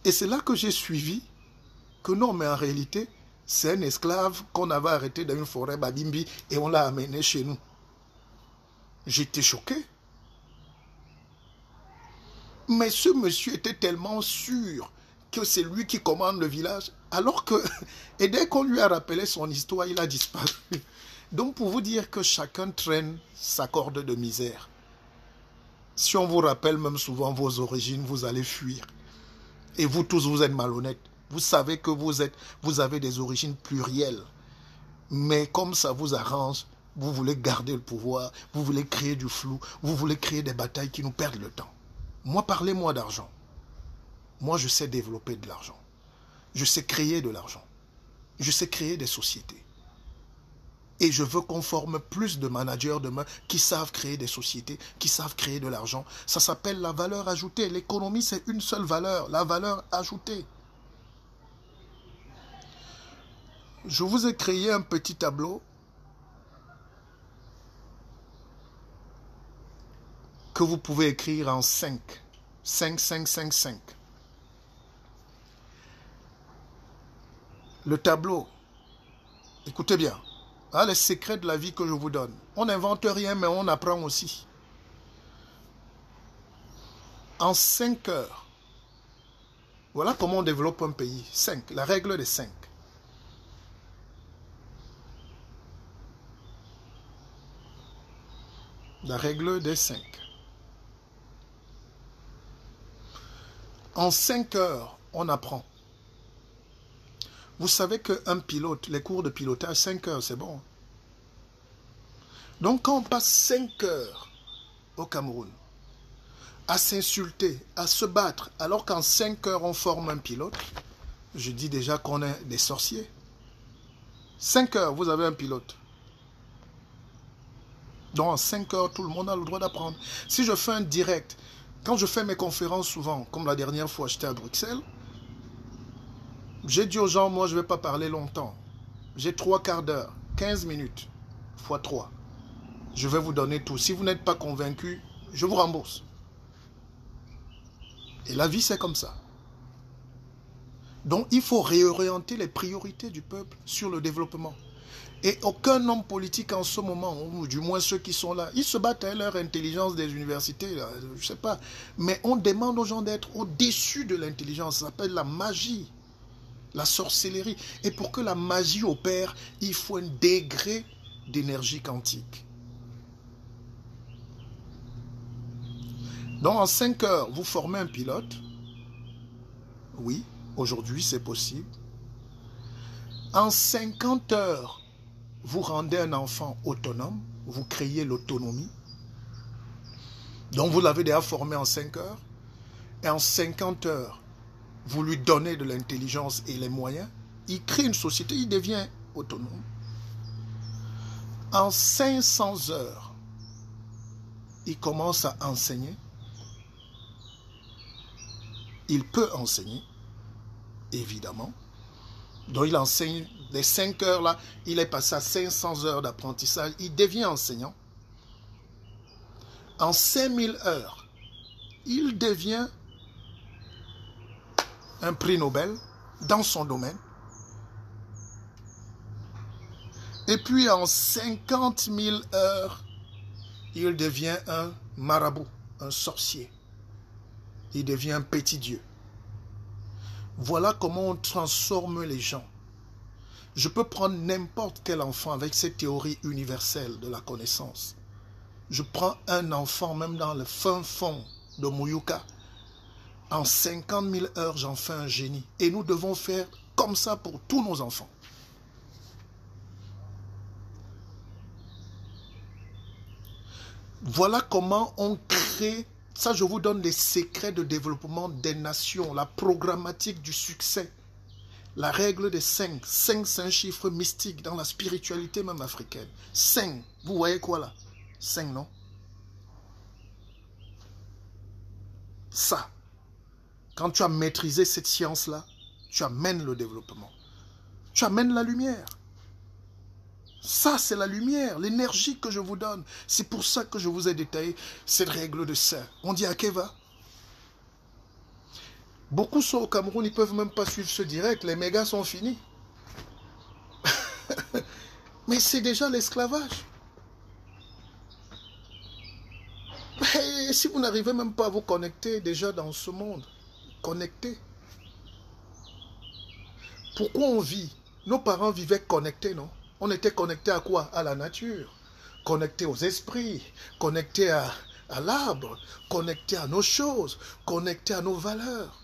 Et c'est là que j'ai suivi que non, mais en réalité, c'est un esclave qu'on avait arrêté dans une forêt Babimbi et on l'a amené chez nous. J'étais choqué. Mais ce monsieur était tellement sûr que c'est lui qui commande le village, alors que, et dès qu'on lui a rappelé son histoire, il a disparu. Donc pour vous dire que chacun traîne sa corde de misère. Si on vous rappelle même souvent vos origines, vous allez fuir. Et vous tous, vous êtes malhonnêtes. Vous savez que vous avez des origines plurielles. Mais comme ça vous arrange, vous voulez garder le pouvoir, vous voulez créer du flou, vous voulez créer des batailles qui nous perdent le temps. Moi, parlez-moi d'argent. Moi, je sais développer de l'argent. Je sais créer de l'argent. Je sais créer des sociétés. Et je veux qu'on forme plus de managers demain qui savent créer des sociétés, qui savent créer de l'argent. Ça s'appelle la valeur ajoutée. L'économie, c'est une seule valeur, la valeur ajoutée. Je vous ai créé un petit tableau que vous pouvez écrire en 5. 5, 5, 5, 5. Le tableau, écoutez bien, hein, les secrets de la vie que je vous donne. On n'invente rien, mais on apprend aussi. En 5 heures, voilà comment on développe un pays. 5, la règle des 5. La règle des 5. En 5 heures, on apprend. Vous savez qu'un pilote, les cours de pilotage, 5 heures, c'est bon. Donc quand on passe 5 heures au Cameroun, à s'insulter, à se battre, alors qu'en 5 heures, on forme un pilote, je dis déjà qu'on est des sorciers. 5 heures, vous avez un pilote. Donc en 5 heures, tout le monde a le droit d'apprendre. Si je fais un direct, quand je fais mes conférences souvent, comme la dernière fois j'étais à Bruxelles, j'ai dit aux gens, moi je ne vais pas parler longtemps. J'ai 3 quarts d'heure, 15 minutes, fois 3. Je vais vous donner tout. Si vous n'êtes pas convaincu, je vous rembourse. Et la vie c'est comme ça. Donc il faut réorienter les priorités du peuple sur le développement. Et aucun homme politique en ce moment, ou du moins ceux qui sont là, ils se battent à leur intelligence des universités, là, je ne sais pas. Mais on demande aux gens d'être au-dessus de l'intelligence. Ça s'appelle la magie, la sorcellerie. Et pour que la magie opère, il faut un degré d'énergie quantique. Donc en 5 heures, vous formez un pilote. Oui, aujourd'hui c'est possible. En 50 heures, vous rendez un enfant autonome, vous créez l'autonomie. Donc vous l'avez déjà formé en 5 heures. Et en 50 heures, vous lui donnez de l'intelligence et les moyens. Il crée une société, il devient autonome. En 500 heures, il commence à enseigner. Il peut enseigner, évidemment. Donc il enseigne les 5 heures là, il est passé à 500 heures d'apprentissage, il devient enseignant. En 5000 heures, il devient un prix Nobel dans son domaine. Et puis en 50 000 heures, il devient un marabout, un sorcier. Il devient un petit dieu. Voilà comment on transforme les gens. Je peux prendre n'importe quel enfant avec cette théorie universelle de la connaissance. Je prends un enfant, même dans le fin fond de Mouyouka. En 50 000 heures, j'en fais un génie. Et nous devons faire comme ça pour tous nos enfants. Voilà comment on crée. Ça, je vous donne les secrets de développement des nations, la programmatique du succès. La règle des 5. 5, c'est un chiffre mystique dans la spiritualité même africaine. 5, vous voyez quoi là? 5, non? Ça, quand tu as maîtrisé cette science-là, tu amènes le développement. Tu amènes la lumière. Ça, c'est la lumière, l'énergie que je vous donne. C'est pour ça que je vous ai détaillé cette règle de 5. On dit à Keva. Beaucoup sont au Cameroun, ils ne peuvent même pas suivre ce direct. Les mégas sont finis. Mais c'est déjà l'esclavage. Et si vous n'arrivez même pas à vous connecter déjà dans ce monde, connectez. Pourquoi on vit? Nos parents vivaient connectés, non? On était connectés à quoi? À la nature, connectés aux esprits, connectés à l'arbre, connectés à nos choses, connectés à nos valeurs.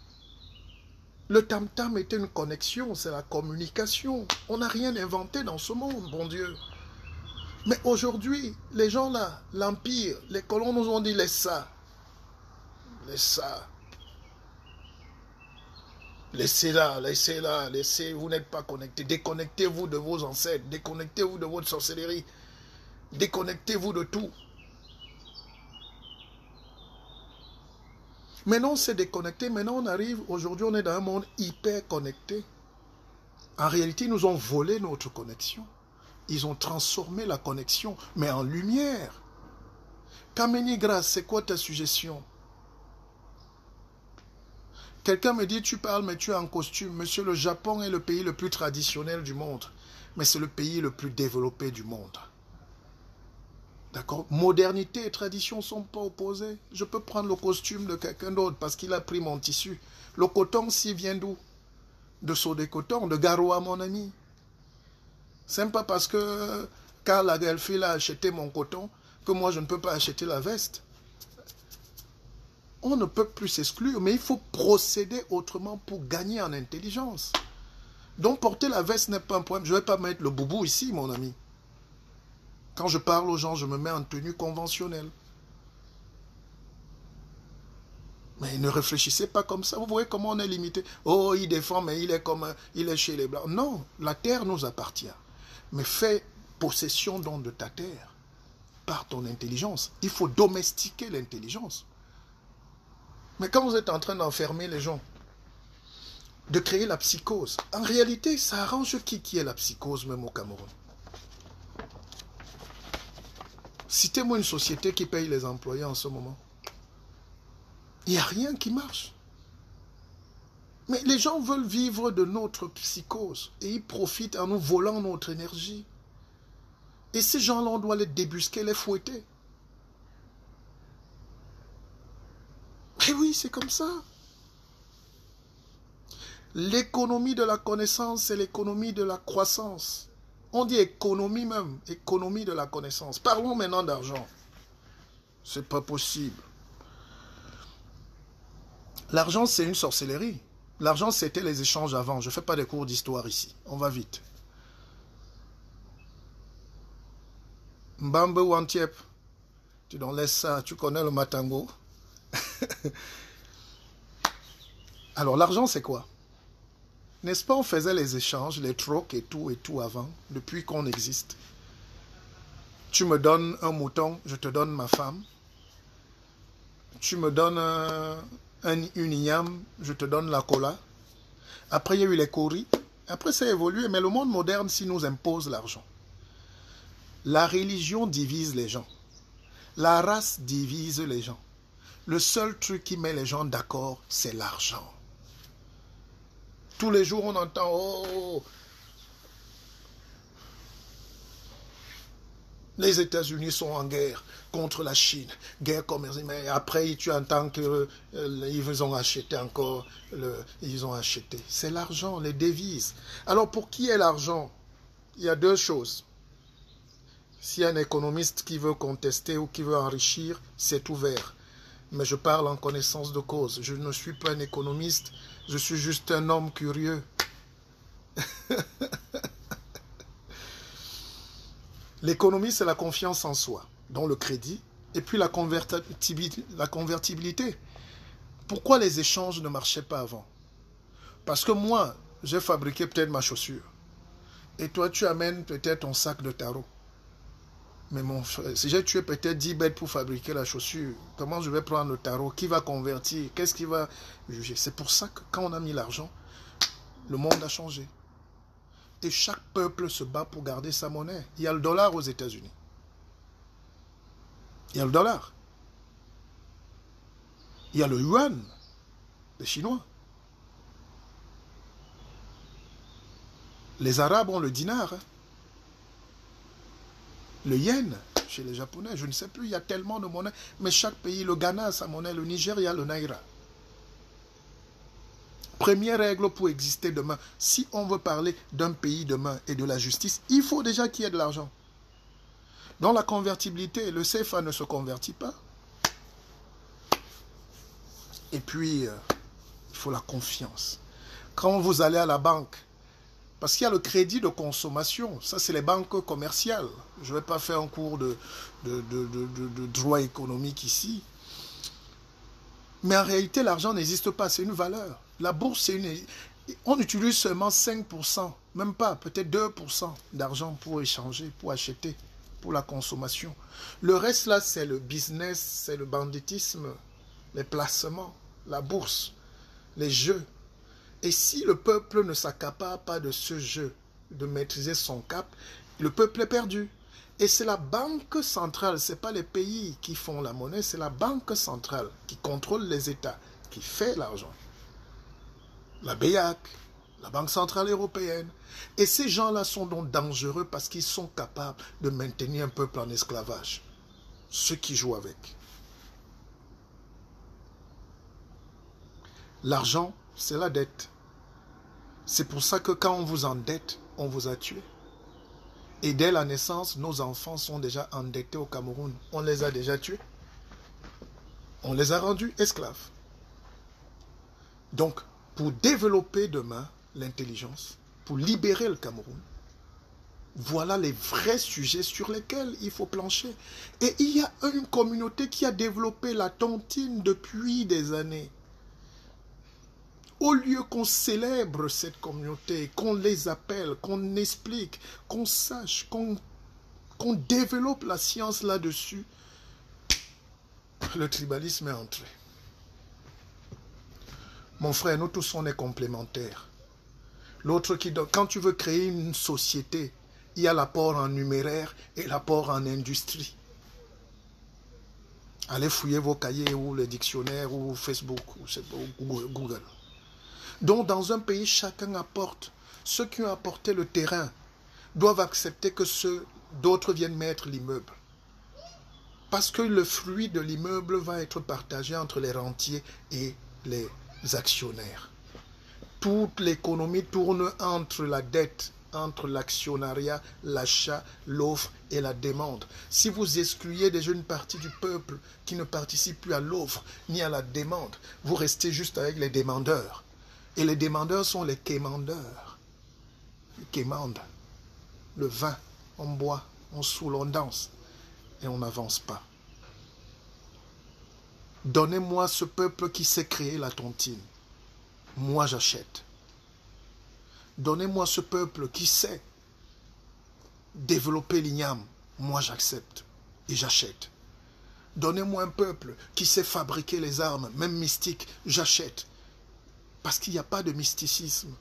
Le tam-tam était une connexion, c'est la communication. On n'a rien inventé dans ce monde, bon Dieu. Mais aujourd'hui, les gens là, l'Empire, les colons nous ont dit, laisse ça. Laisse ça. Laissez-la, laissez-la, laissez, vous n'êtes pas connectés. Déconnectez-vous de vos ancêtres, déconnectez-vous de votre sorcellerie, déconnectez-vous de tout. Maintenant, on s'est déconnecté, maintenant on arrive, aujourd'hui on est dans un monde hyper connecté. En réalité, ils nous ont volé notre connexion. Ils ont transformé la connexion, mais en lumière. Kameni Grace, c'est quoi ta suggestion? Quelqu'un me dit, tu parles, mais tu es en costume. Monsieur, le Japon est le pays le plus traditionnel du monde, mais c'est le pays le plus développé du monde. D'accord? Modernité et tradition ne sont pas opposées. Je peux prendre le costume de quelqu'un d'autre parce qu'il a pris mon tissu. Le coton, s'il vient d'où? De Sodé Coton, de Garoua, mon ami. C'est pas parce que Karl Lagerfeld a acheté mon coton que moi je ne peux pas acheter la veste. On ne peut plus s'exclure, mais il faut procéder autrement pour gagner en intelligence. Donc porter la veste n'est pas un problème. Je ne vais pas mettre le boubou ici, mon ami. Quand je parle aux gens, je me mets en tenue conventionnelle. Mais ne réfléchissez pas comme ça. Vous voyez comment on est limité. Oh, il défend, mais il est chez les Blancs. Non, la terre nous appartient. Mais fais possession donc de ta terre par ton intelligence. Il faut domestiquer l'intelligence. Mais quand vous êtes en train d'enfermer les gens, de créer la psychose, en réalité, ça arrange qui est la psychose même au Cameroun? Citez-moi une société qui paye les employés en ce moment. Il n'y a rien qui marche. Mais les gens veulent vivre de notre psychose et ils profitent en nous volant notre énergie. Et ces gens-là, on doit les débusquer, les fouetter. Mais oui, c'est comme ça. L'économie de la connaissance, c'est l'économie de la croissance. On dit économie même, économie de la connaissance. Parlons maintenant d'argent. C'est pas possible. L'argent, c'est une sorcellerie. L'argent, c'était les échanges avant. Je ne fais pas des cours d'histoire ici. On va vite. Mbambe Wantiep. Tu n'en laisses ça. Tu connais le matango. Alors, l'argent, c'est quoi? N'est-ce pas, on faisait les échanges, les trocs et tout avant, depuis qu'on existe. Tu me donnes un mouton, je te donne ma femme. Tu me donnes une igname, je te donne la cola. Après, il y a eu les coris. Après, ça a évolué, mais le monde moderne, s'il nous impose l'argent. La religion divise les gens. La race divise les gens. Le seul truc qui met les gens d'accord, c'est l'argent. Tous les jours, on entend, oh, les États-Unis sont en guerre contre la Chine, guerre commerciale. Mais après, tu entends qu'ils ont acheté encore, ils ont acheté. C'est l'argent, les devises. Alors, pour qui est l'argent? Il y a deux choses. S'il y a un économiste qui veut contester ou qui veut enrichir, c'est ouvert. Mais je parle en connaissance de cause. Je ne suis pas un économiste, je suis juste un homme curieux. L'économie, c'est la confiance en soi, dont le crédit, et puis la convertibilité. Pourquoi les échanges ne marchaient pas avant? Parce que moi, j'ai fabriqué peut-être ma chaussure. Et toi, tu amènes peut-être ton sac de tarot. Mais mon frère, si j'ai tué peut-être 10 bêtes pour fabriquer la chaussure, comment je vais prendre le tarot? Qui va convertir? Qu'est-ce qui va juger? C'est pour ça que quand on a mis l'argent, le monde a changé. Et chaque peuple se bat pour garder sa monnaie. Il y a le dollar aux États-Unis. Il y a le dollar. Il y a le yuan, les Chinois. Les Arabes ont le dinar. Hein. Le yen, chez les Japonais, je ne sais plus, il y a tellement de monnaies. Mais chaque pays, le Ghana a sa monnaie, le Nigeria, le Naira. Première règle pour exister demain, si on veut parler d'un pays demain et de la justice, il faut déjà qu'il y ait de l'argent. Dans la convertibilité, le CFA ne se convertit pas. Et puis, il faut la confiance. Quand vous allez à la banque, parce qu'il y a le crédit de consommation, ça c'est les banques commerciales. Je ne vais pas faire un cours de droit économique ici. Mais en réalité, l'argent n'existe pas, c'est une valeur. La bourse, c'est une... On utilise seulement 5%, même pas, peut-être 2% d'argent pour échanger, pour acheter, pour la consommation. Le reste là, c'est le business, c'est le banditisme, les placements, la bourse, les jeux. Et si le peuple ne s'accapare pas de ce jeu, de maîtriser son cap, le peuple est perdu. Et c'est la banque centrale, ce n'est pas les pays qui font la monnaie, c'est la banque centrale qui contrôle les États, qui fait l'argent. La BEAC, la Banque centrale européenne. Et ces gens-là sont donc dangereux parce qu'ils sont capables de maintenir un peuple en esclavage. Ceux qui jouent avec. L'argent, c'est la dette. C'est pour ça que quand on vous endette, on vous a tué. Et dès la naissance, nos enfants sont déjà endettés au Cameroun. On les a déjà tués. On les a rendus esclaves. Donc, pour développer demain l'intelligence, pour libérer le Cameroun, voilà les vrais sujets sur lesquels il faut plancher. Et il y a une communauté qui a développé la tontine depuis des années. Au lieu qu'on célèbre cette communauté, qu'on les appelle, qu'on explique, qu'on sache, qu'on développe la science là-dessus, le tribalisme est entré. Mon frère, nous tous, on est complémentaires. L'autre qui donne, quand tu veux créer une société, il y a l'apport en numéraire et l'apport en industrie. Allez fouiller vos cahiers ou les dictionnaires ou Facebook ou Google. Donc, dans un pays, chacun apporte. Ceux qui ont apporté le terrain doivent accepter que d'autres viennent mettre l'immeuble. Parce que le fruit de l'immeuble va être partagé entre les rentiers et les actionnaires. Toute l'économie tourne entre la dette, entre l'actionnariat, l'achat, l'offre et la demande. Si vous excluez déjà une partie du peuple qui ne participe plus à l'offre ni à la demande, vous restez juste avec les demandeurs. Et les demandeurs sont les quémandeurs. Ils quémandent. Le vin, on boit, on saoule, on danse. Et on n'avance pas. Donnez-moi ce peuple qui sait créer la tontine. Moi, j'achète. Donnez-moi ce peuple qui sait développer l'igname. Moi, j'accepte et j'achète. Donnez-moi un peuple qui sait fabriquer les armes, même mystiques. J'achète. Parce qu'il n'y a pas de mysticisme.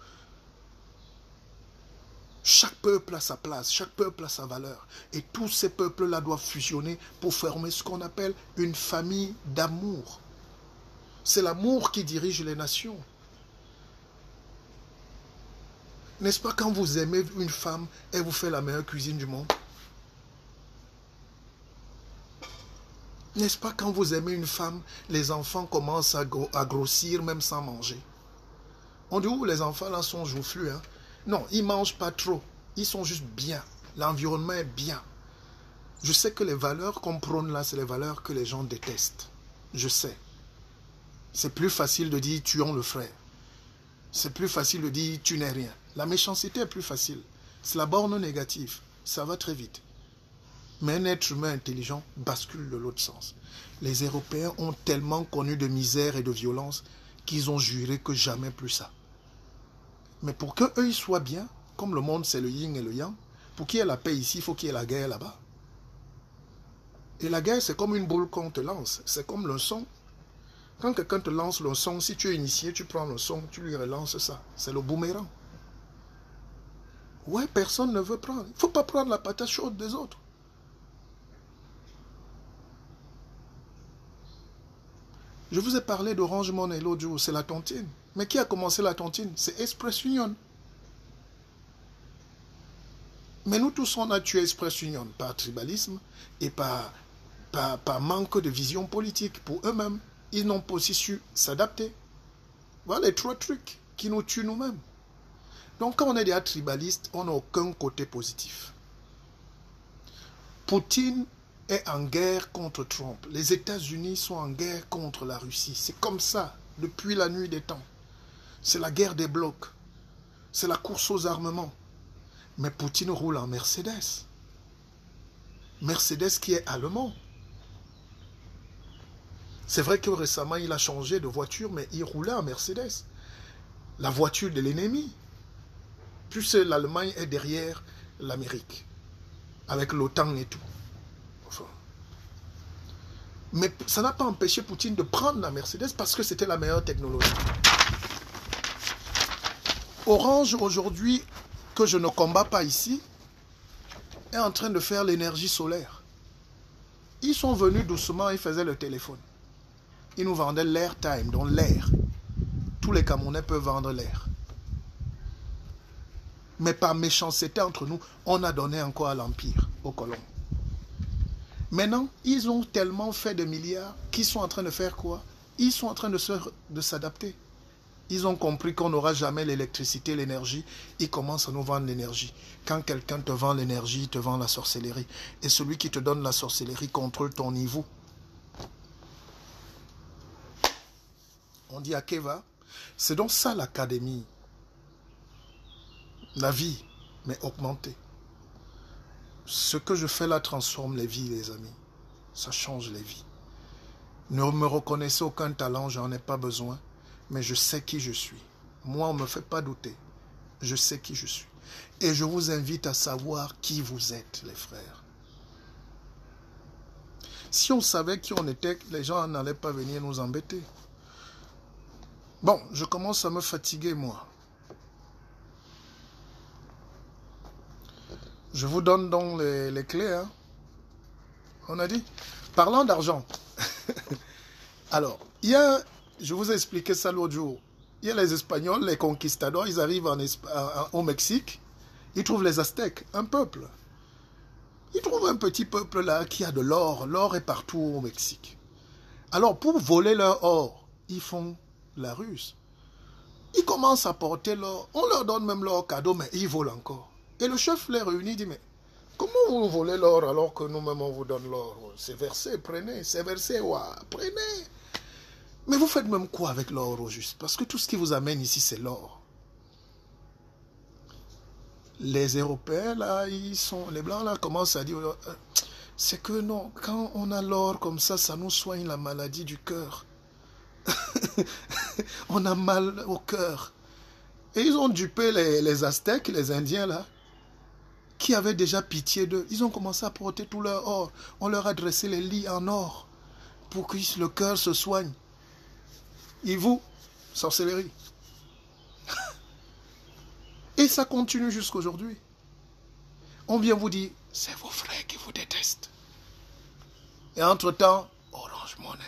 Chaque peuple a sa place, chaque peuple a sa valeur. Et tous ces peuples-là doivent fusionner pour former ce qu'on appelle une famille d'amour. C'est l'amour qui dirige les nations. N'est-ce pas quand vous aimez une femme, elle vous fait la meilleure cuisine du monde? N'est-ce pas quand vous aimez une femme, les enfants commencent à grossir même sans manger? On dit, les enfants là sont joufflus, hein? Non, ils ne mangent pas trop. Ils sont juste bien. L'environnement est bien. Je sais que les valeurs qu'on prône là, c'est les valeurs que les gens détestent. Je sais. C'est plus facile de dire tuons le frère. C'est plus facile de dire tu n'es rien. La méchanceté est plus facile. C'est la borne négative. Ça va très vite. Mais un être humain intelligent bascule de l'autre sens. Les Européens ont tellement connu de misère et de violence qu'ils ont juré que jamais plus ça. Mais pour qu'eux ils soient bien, comme le monde c'est le yin et le yang, pour qu'il y ait la paix ici, il faut qu'il y ait la guerre là-bas. Et la guerre, c'est comme une boule qu'on te lance. C'est comme le son. Quand quelqu'un te lance le son, si tu es initié, tu prends le son, tu lui relances ça. C'est le boomerang. Ouais, personne ne veut prendre. Il ne faut pas prendre la patate chaude des autres. Je vous ai parlé d'Orange Money l'autre jour, c'est la tontine. Mais qui a commencé la tontine? C'est Express Union. Mais nous tous, on a tué Express Union par tribalisme et par manque de vision politique pour eux-mêmes. Ils n'ont pas aussi su s'adapter. Voilà les trois trucs. qui nous tue nous-mêmes. Donc quand on est des tribalistes, on n'a aucun côté positif. Poutine est en guerre contre Trump. Les États-Unis sont en guerre contre la Russie. C'est comme ça, depuis la nuit des temps. C'est la guerre des blocs. C'est la course aux armements. Mais Poutine roule en Mercedes. Mercedes qui est allemand. C'est vrai que récemment, il a changé de voiture, mais il roulait en Mercedes. La voiture de l'ennemi. Plus l'Allemagne est derrière l'Amérique. Avec l'OTAN et tout. Enfin. Mais ça n'a pas empêché Poutine de prendre la Mercedes parce que c'était la meilleure technologie. Orange, aujourd'hui, que je ne combats pas ici, est en train de faire l'énergie solaire. Ils sont venus doucement, ils faisaient le téléphone. Ils nous vendaient l'airtime, donc l'air. Tous les Camerounais peuvent vendre l'air. Mais par méchanceté entre nous, on a donné encore à l'Empire, aux colons. Maintenant, ils ont tellement fait de milliards qu'ils sont en train de faire quoi? Ils sont en train de s'adapter. Ils ont compris qu'on n'aura jamais l'électricité, l'énergie. Ils commencent à nous vendre l'énergie. Quand quelqu'un te vend l'énergie, il te vend la sorcellerie. Et celui qui te donne la sorcellerie contrôle ton niveau. On dit à Keva, c'est donc ça l'académie. La vie, mais augmentée. Ce que je fais là transforme les vies, les amis. Ça change les vies. Ne me reconnaissez aucun talent, j'en ai pas besoin. Mais je sais qui je suis. Moi, on ne me fait pas douter. Je sais qui je suis. Et je vous invite à savoir qui vous êtes, les frères. Si on savait qui on était, les gens n'allaient pas venir nous embêter. Bon, je commence à me fatiguer, moi. Je vous donne donc les clés. Hein. On a dit. Parlant d'argent. Alors, je vous ai expliqué ça l'autre jour. Il y a les Espagnols, les conquistadors, ils arrivent au Mexique. Ils trouvent les Aztèques, un peuple. Ils trouvent un petit peuple là qui a de l'or. L'or est partout au Mexique. Alors, pour voler leur or, ils font la ruse. Ils commencent à porter l'or. On leur donne même leur cadeau, mais ils volent encore. Et le chef les réunit, dit, mais comment vous volez l'or alors que nous-mêmes on vous donne l'or? C'est versé, prenez. C'est versé, ouais, prenez. Mais vous faites même quoi avec l'or au juste? Parce que tout ce qui vous amène ici, c'est l'or. Les Européens, là, les Blancs, là, commencent à dire, c'est que non, quand on a l'or comme ça nous soigne la maladie du cœur. On a mal au cœur. Et ils ont dupé les Aztèques, les Indiens, là, qui avaient déjà pitié d'eux. Ils ont commencé à porter tout leur or. On leur a dressé les lits en or pour que le cœur se soigne. Et vous, sorcellerie. Et ça continue jusqu'aujourd'hui. On vient vous dire, c'est vos frères qui vous détestent. Et entre-temps, Orange Money.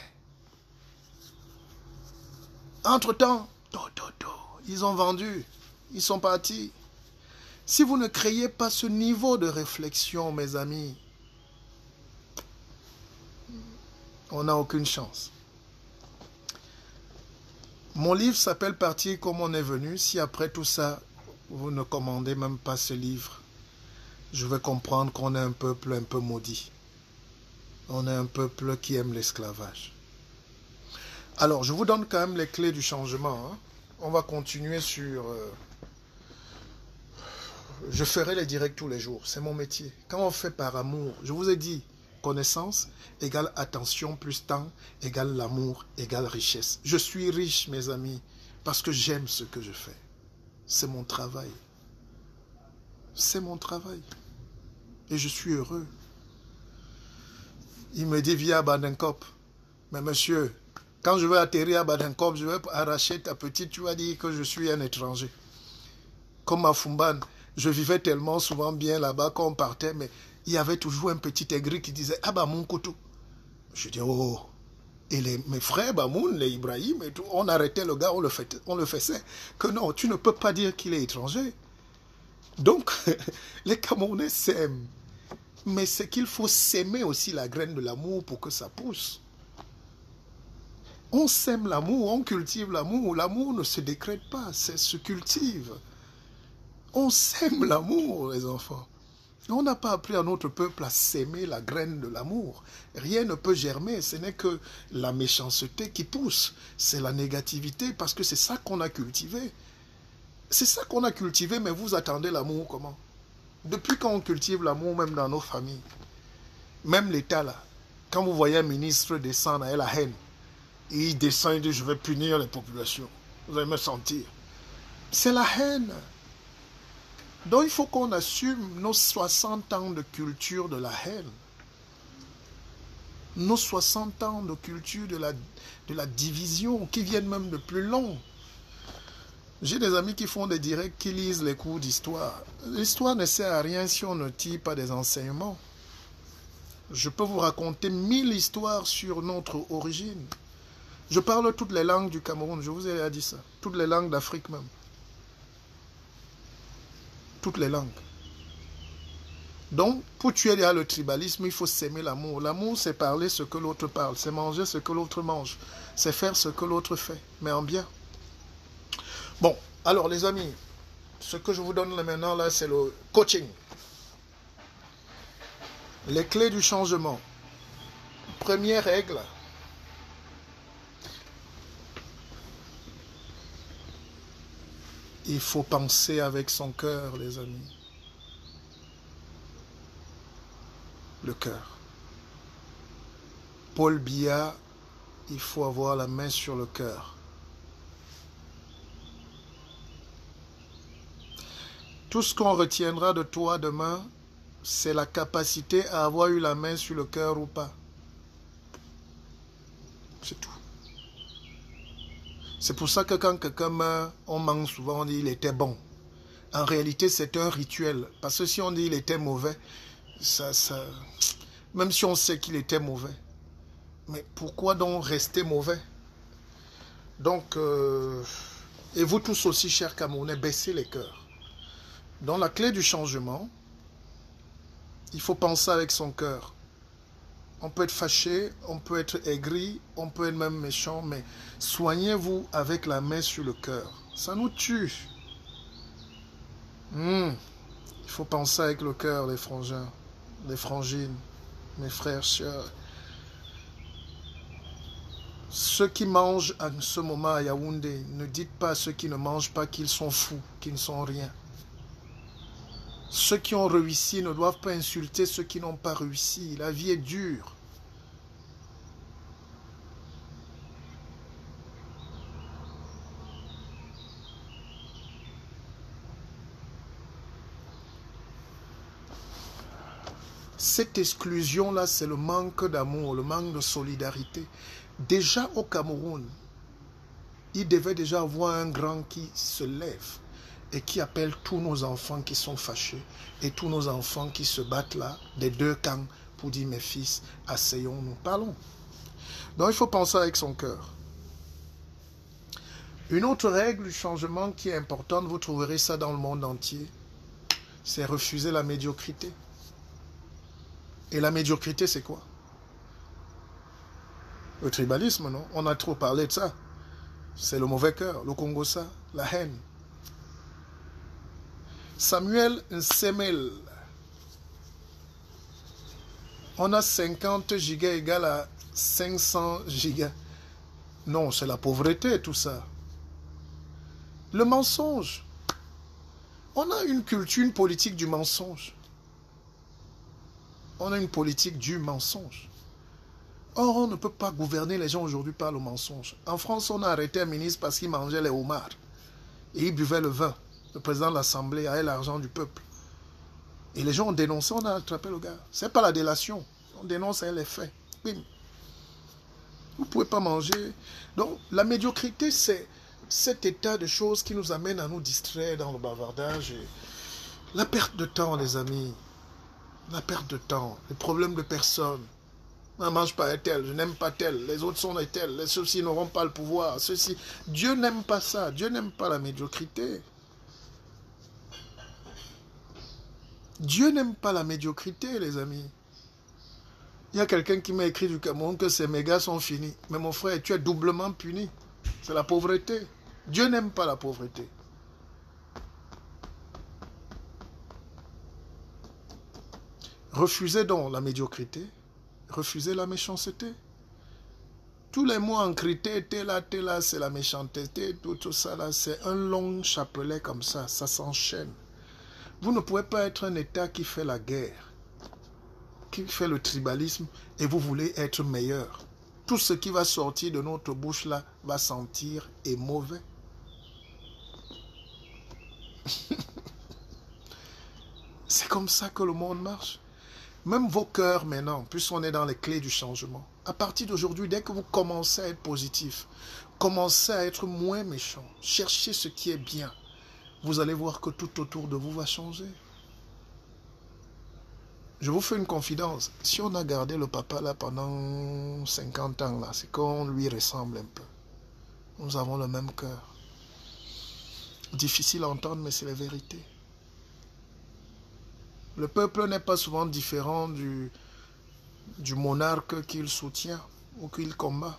Entre-temps, ils ont vendu, ils sont partis. Si vous ne créez pas ce niveau de réflexion, mes amis, on n'a aucune chance. Mon livre s'appelle « Partir comme on est venu ». Si après tout ça, vous ne commandez même pas ce livre, je vais comprendre qu'on est un peuple un peu maudit. On est un peuple qui aime l'esclavage. Alors, je vous donne quand même les clés du changement. Hein. On va continuer sur... Je ferai les directs tous les jours. C'est mon métier. Quand on fait par amour, je vous ai dit, connaissance égale attention plus temps égale l'amour égale richesse. Je suis riche, mes amis, parce que j'aime ce que je fais. C'est mon travail. C'est mon travail. Et je suis heureux. Il me dit via Badenkop. Mais monsieur, quand je vais atterrir à Badenkop, je vais arracher ta petite, tu vas dire que je suis un étranger. Comme à Fumban, je vivais tellement souvent bien là-bas quand on partait, mais il y avait toujours un petit aigri qui disait « Ah bah mon couteau ». Je dis « Oh ». Et mes frères, Bamoun, les Ibrahim et tout, on arrêtait le gars, on le faisait. Que non, tu ne peux pas dire qu'il est étranger. Donc, les Camerounais s'aiment. Mais c'est qu'il faut s'aimer aussi la graine de l'amour pour que ça pousse. On sème l'amour, on cultive l'amour. L'amour ne se décrète pas, ça se cultive. On sème l'amour, les enfants. On n'a pas appris à notre peuple à s'aimer la graine de l'amour. Rien ne peut germer, ce n'est que la méchanceté qui pousse. C'est la négativité, parce que c'est ça qu'on a cultivé. C'est ça qu'on a cultivé, mais vous attendez l'amour comment? Depuis quand on cultive l'amour, même dans nos familles, même l'État là, quand vous voyez un ministre descendre à la haine, il descend et dit je vais punir les populations. Vous allez me sentir. C'est la haine. Donc il faut qu'on assume nos 60 ans de culture de la haine. Nos 60 ans de culture de la division qui viennent même de plus long. J'ai des amis qui font des directs, qui lisent les cours d'histoire. L'histoire ne sert à rien si on ne tire pas des enseignements. Je peux vous raconter 1000 histoires sur notre origine. Je parle toutes les langues du Cameroun, je vous ai déjà dit ça. Toutes les langues d'Afrique même. Toutes les langues. Donc, pour tuer le tribalisme, il faut s'aimer l'amour. L'amour, c'est parler ce que l'autre parle, c'est manger ce que l'autre mange, c'est faire ce que l'autre fait, mais en bien. Bon, alors les amis, ce que je vous donne là maintenant, là, c'est le coaching. Les clés du changement. Première règle. Il faut penser avec son cœur, les amis. Le cœur. Paul Biya, il faut avoir la main sur le cœur. Tout ce qu'on retiendra de toi demain, c'est la capacité à avoir eu la main sur le cœur ou pas. C'est tout. C'est pour ça que quand quelqu'un meurt, on mange souvent, on dit il était bon. En réalité, c'est un rituel. Parce que si on dit il était mauvais, même si on sait qu'il était mauvais. Mais pourquoi donc rester mauvais? Donc, et vous tous aussi, chers Camerounais, baissez les cœurs. Dans la clé du changement, il faut penser avec son cœur. On peut être fâché, on peut être aigri, on peut être même méchant, mais soignez-vous avec la main sur le cœur. Ça nous tue. Il faut penser avec le cœur, les frangins, les frangines, mes frères, sœurs. Ceux qui mangent en ce moment à Yaoundé, ne dites pas à ceux qui ne mangent pas qu'ils sont fous, qu'ils ne sont rien. Ceux qui ont réussi ne doivent pas insulter ceux qui n'ont pas réussi. La vie est dure. Cette exclusion-là, c'est le manque d'amour, le manque de solidarité. Déjà au Cameroun, il devait déjà avoir un grand qui se lève et qui appelle tous nos enfants qui sont fâchés et tous nos enfants qui se battent là, des deux camps, pour dire mes fils, asseyons-nous, parlons. Donc il faut penser avec son cœur. Une autre règle du changement qui est importante, vous trouverez ça dans le monde entier, c'est refuser la médiocrité. Et la médiocrité, c'est quoi? Le tribalisme, non? On a trop parlé de ça. C'est le mauvais cœur, le Congo-ça, la haine. Samuel Nsemel. On a 50 gigas égale à 500 gigas. Non, c'est la pauvreté, tout ça. Le mensonge. On a une culture, une politique du mensonge. On a une politique du mensonge. Or, on ne peut pas gouverner les gens aujourd'hui par le mensonge. En France, on a arrêté un ministre parce qu'il mangeait les homards. Et il buvait le vin. Le président de l'Assemblée avait l'argent du peuple. Et les gens ont dénoncé, on a attrapé le gars. Ce n'est pas la délation. On dénonce les faits. Bim. Vous ne pouvez pas manger. Donc, la médiocrité, c'est cet état de choses qui nous amène à nous distraire dans le bavardage. Et la perte de temps, les amis. La perte de temps. Les problèmes de personnes. Je ne mange pas tel, je n'aime pas tel, les autres sont tels, ceux-ci n'auront pas le pouvoir, ceux-ci. Dieu n'aime pas ça, Dieu n'aime pas la médiocrité. Dieu n'aime pas la médiocrité, les amis. Il y a quelqu'un qui m'a écrit du Cameroun que ces mégas sont finis. Mais mon frère, tu es doublement puni. C'est la pauvreté. Dieu n'aime pas la pauvreté. Refusez donc la médiocrité. Refusez la méchanceté. Tous les mots en critère, t'es là, c'est la méchanceté, tout ça là, c'est un long chapelet comme ça s'enchaîne. Vous ne pouvez pas être un État qui fait la guerre, qui fait le tribalisme, et vous voulez être meilleur. Tout ce qui va sortir de notre bouche là va sentir et mauvais. C'est comme ça que le monde marche. Même vos cœurs maintenant, puisqu'on est dans les clés du changement, à partir d'aujourd'hui, dès que vous commencez à être positif, commencez à être moins méchant, cherchez ce qui est bien, vous allez voir que tout autour de vous va changer. Je vous fais une confidence. Si on a gardé le papa là pendant 50 ans, là, c'est qu'on lui ressemble un peu. Nous avons le même cœur. Difficile à entendre, mais c'est la vérité. Le peuple n'est pas souvent différent du monarque qu'il soutient ou qu'il combat.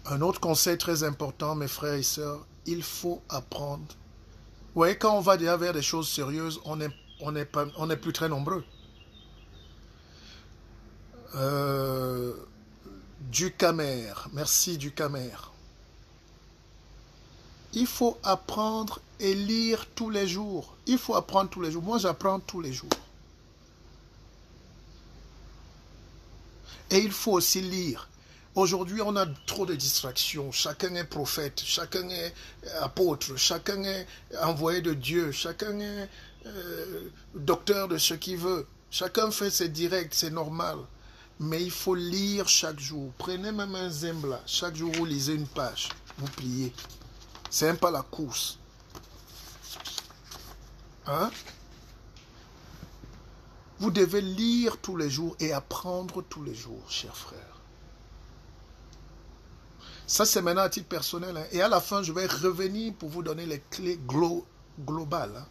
Un autre conseil très important, mes frères et sœurs, il faut apprendre. Vous voyez, quand on va déjà vers des choses sérieuses, on n'est plus très nombreux. Ducamer, merci Ducamer. Il faut apprendre et lire tous les jours. Il faut apprendre tous les jours. Moi, j'apprends tous les jours. Et il faut aussi lire. Aujourd'hui, on a trop de distractions. Chacun est prophète, chacun est apôtre, chacun est envoyé de Dieu, chacun est docteur de ce qu'il veut. Chacun fait ses directs, c'est normal. Mais il faut lire chaque jour. Prenez même un Zembla. Chaque jour, vous lisez une page. Vous pliez. C'est même pas la course. Hein? Vous devez lire tous les jours et apprendre tous les jours, chers frères. Ça, c'est maintenant à titre personnel. Hein. Et à la fin, je vais revenir pour vous donner les clés globales. Hein.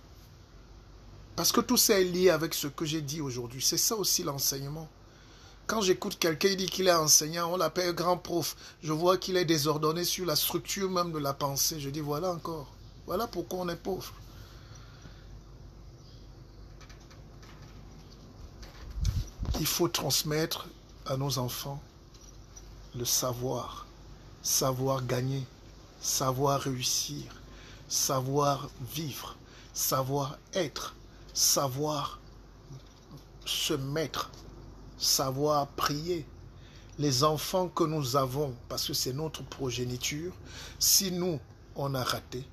Parce que tout ça est lié avec ce que j'ai dit aujourd'hui. C'est ça aussi l'enseignement. Quand j'écoute quelqu'un, il dit qu'il est enseignant, on l'appelle grand prof. Je vois qu'il est désordonné sur la structure même de la pensée. Je dis, voilà encore. Voilà pourquoi on est pauvre. Il faut transmettre à nos enfants le savoir. Savoir gagner, savoir réussir, savoir vivre, savoir être, savoir se mettre, savoir prier. Les enfants que nous avons, parce que c'est notre progéniture, si nous, on a raté,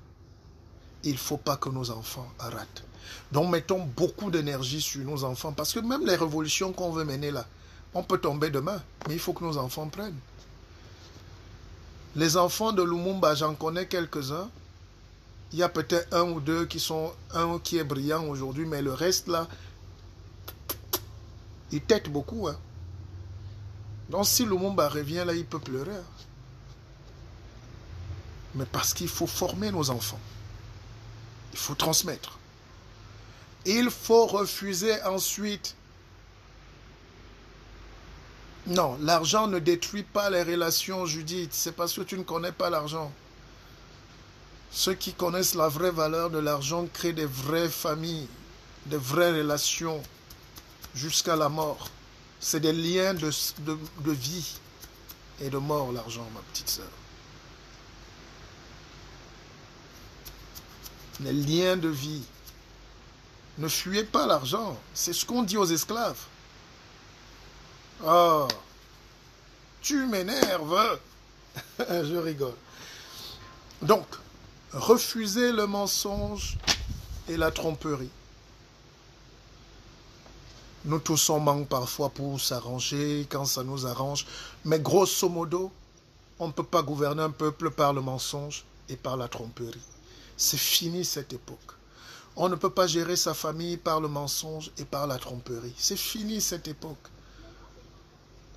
il ne faut pas que nos enfants ratent. Donc mettons beaucoup d'énergie sur nos enfants, parce que même les révolutions qu'on veut mener là, on peut tomber demain, mais il faut que nos enfants prennent. Les enfants de Lumumba, j'en connais quelques-uns. Il y a peut-être un ou deux un qui est brillant aujourd'hui, mais le reste là, il tête beaucoup. Hein. Donc si Lumumba revient là, il peut pleurer. Hein. Mais parce qu'il faut former nos enfants. Il faut transmettre. Il faut refuser ensuite. Non, l'argent ne détruit pas les relations, Judith. C'est parce que tu ne connais pas l'argent. Ceux qui connaissent la vraie valeur de l'argent créent des vraies familles, des vraies relations jusqu'à la mort. C'est des liens de vie et de mort, l'argent, ma petite sœur. Les liens de vie. Ne fuyez pas l'argent. C'est ce qu'on dit aux esclaves. Oh, tu m'énerves. Je rigole. Donc, refusez le mensonge et la tromperie. Nous tous on manque parfois pour s'arranger quand ça nous arrange. Mais grosso modo, on ne peut pas gouverner un peuple par le mensonge et par la tromperie. C'est fini cette époque. On ne peut pas gérer sa famille par le mensonge et par la tromperie. C'est fini cette époque.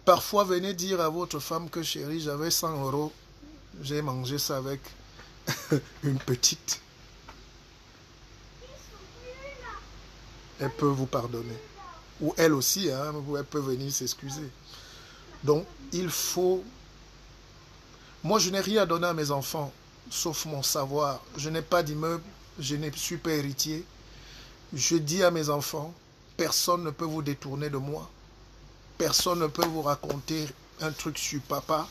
Parfois, venez dire à votre femme que chérie, j'avais 100 €. J'ai mangé ça avec une petite. elle peut vous pardonner. Ou elle aussi, hein, elle peut venir s'excuser. Donc, il faut... Moi, je n'ai rien à donner à mes enfants, sauf mon savoir. Je n'ai pas d'immeuble, je ne suis pas héritier. Je dis à mes enfants, personne ne peut vous détourner de moi. Personne ne peut vous raconter un truc sur papa.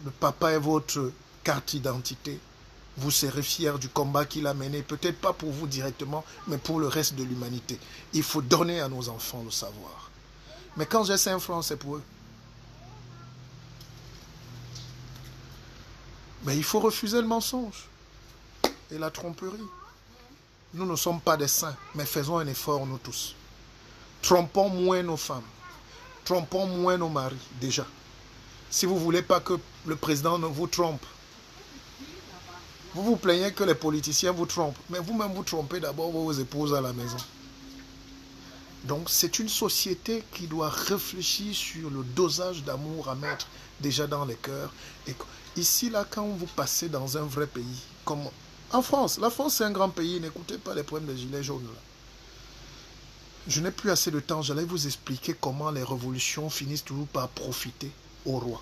Le papa est votre carte d'identité. Vous serez fiers du combat qu'il a mené, peut-être pas pour vous directement, mais pour le reste de l'humanité. Il faut donner à nos enfants le savoir. Mais quand j'ai 5 francs, c'est pour eux. Mais il faut refuser le mensonge et la tromperie. Nous ne sommes pas des saints, mais faisons un effort, nous tous. Trompons moins nos femmes. Trompons moins nos maris, déjà. Si vous ne voulez pas que le président ne vous trompe, vous vous plaignez que les politiciens vous trompent, mais vous-même vous trompez d'abord vos épouses à la maison. Donc c'est une société qui doit réfléchir sur le dosage d'amour à mettre déjà dans les cœurs. Et ici, là, quand vous passez dans un vrai pays, comme en France, la France c'est un grand pays, n'écoutez pas les problèmes des gilets jaunes là. Je n'ai plus assez de temps, j'allais vous expliquer comment les révolutions finissent toujours par profiter au roi.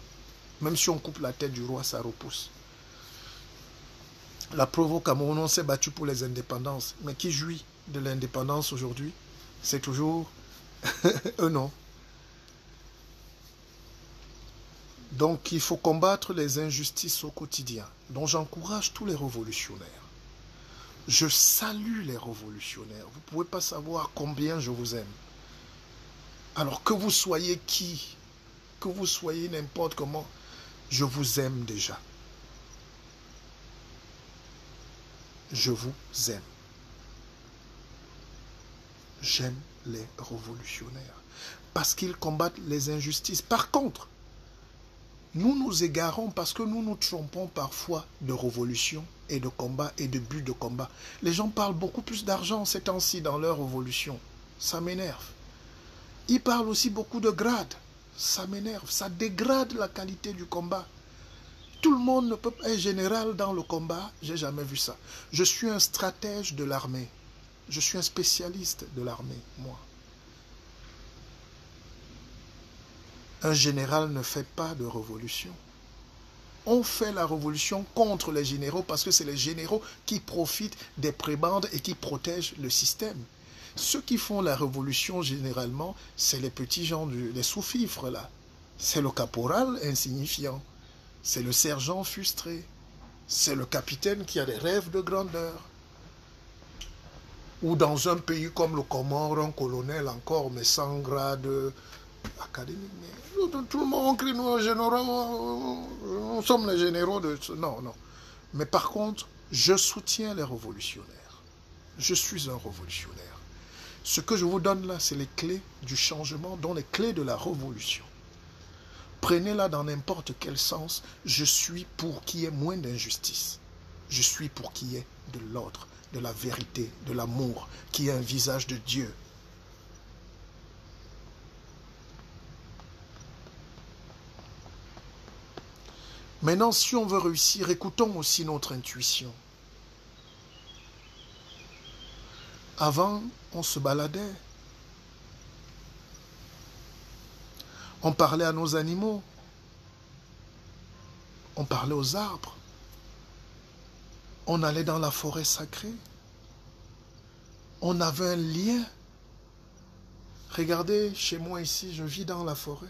Même si on coupe la tête du roi, ça repousse. La preuve au Cameroun, on s'est battu pour les indépendances. Mais qui jouit de l'indépendance aujourd'hui? C'est toujours eux, non. Donc il faut combattre les injustices au quotidien. Donc j'encourage tous les révolutionnaires. Je salue les révolutionnaires. Vous ne pouvez pas savoir combien je vous aime. Alors que vous soyez qui, que vous soyez n'importe comment, je vous aime déjà. Je vous aime. J'aime les révolutionnaires. Parce qu'ils combattent les injustices. Par contre, nous nous égarons parce que nous nous trompons parfois de révolution et de combat et de but de combat. Les gens parlent beaucoup plus d'argent ces temps-ci dans leur révolution. Ça m'énerve. Ils parlent aussi beaucoup de grades. Ça m'énerve. Ça dégrade la qualité du combat. Tout le monde ne peut pas être général dans le combat. J'ai jamais vu ça. Je suis un stratège de l'armée. Je suis un spécialiste de l'armée, moi. Un général ne fait pas de révolution. On fait la révolution contre les généraux parce que c'est les généraux qui profitent des prébendes et qui protègent le système. Ceux qui font la révolution généralement, c'est les petits gens, les sous-fifres là. C'est le caporal insignifiant. C'est le sergent frustré. C'est le capitaine qui a des rêves de grandeur. Ou dans un pays comme le Comore, un colonel encore, mais sans grade académique. Mais tout le monde crie, nous, généraux, nous sommes les généraux de... Non, non. Mais par contre, je soutiens les révolutionnaires. Je suis un révolutionnaire. Ce que je vous donne là, c'est les clés du changement, dont les clés de la révolution. Prenez-la dans n'importe quel sens. Je suis pour qu'il y ait moins d'injustice. Je suis pour qu'il y ait de l'ordre, de la vérité, de l'amour, qu'il y ait un visage de Dieu. Maintenant, si on veut réussir, écoutons aussi notre intuition. Avant, on se baladait. On parlait à nos animaux. On parlait aux arbres. On allait dans la forêt sacrée. On avait un lien. Regardez, chez moi ici, je vis dans la forêt.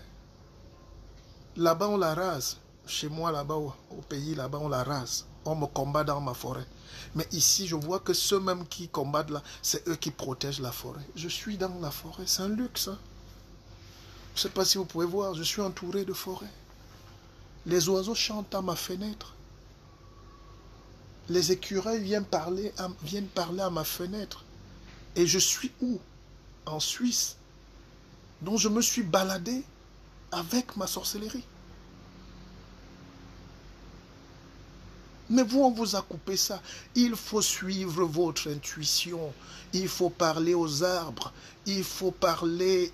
Là-bas, on la rase. Chez moi, là-bas, au pays, là-bas, on la rase. On me combat dans ma forêt. Mais ici, je vois que ceux-mêmes qui combattent là, c'est eux qui protègent la forêt. Je suis dans la forêt. C'est un luxe, hein? Je ne sais pas si vous pouvez voir, je suis entouré de forêt. Les oiseaux chantent à ma fenêtre. Les écureuils viennent parler à ma fenêtre. Et je suis où? En Suisse. Donc je me suis baladé avec ma sorcellerie. Mais vous, on vous a coupé ça. Il faut suivre votre intuition. Il faut parler aux arbres. Il faut parler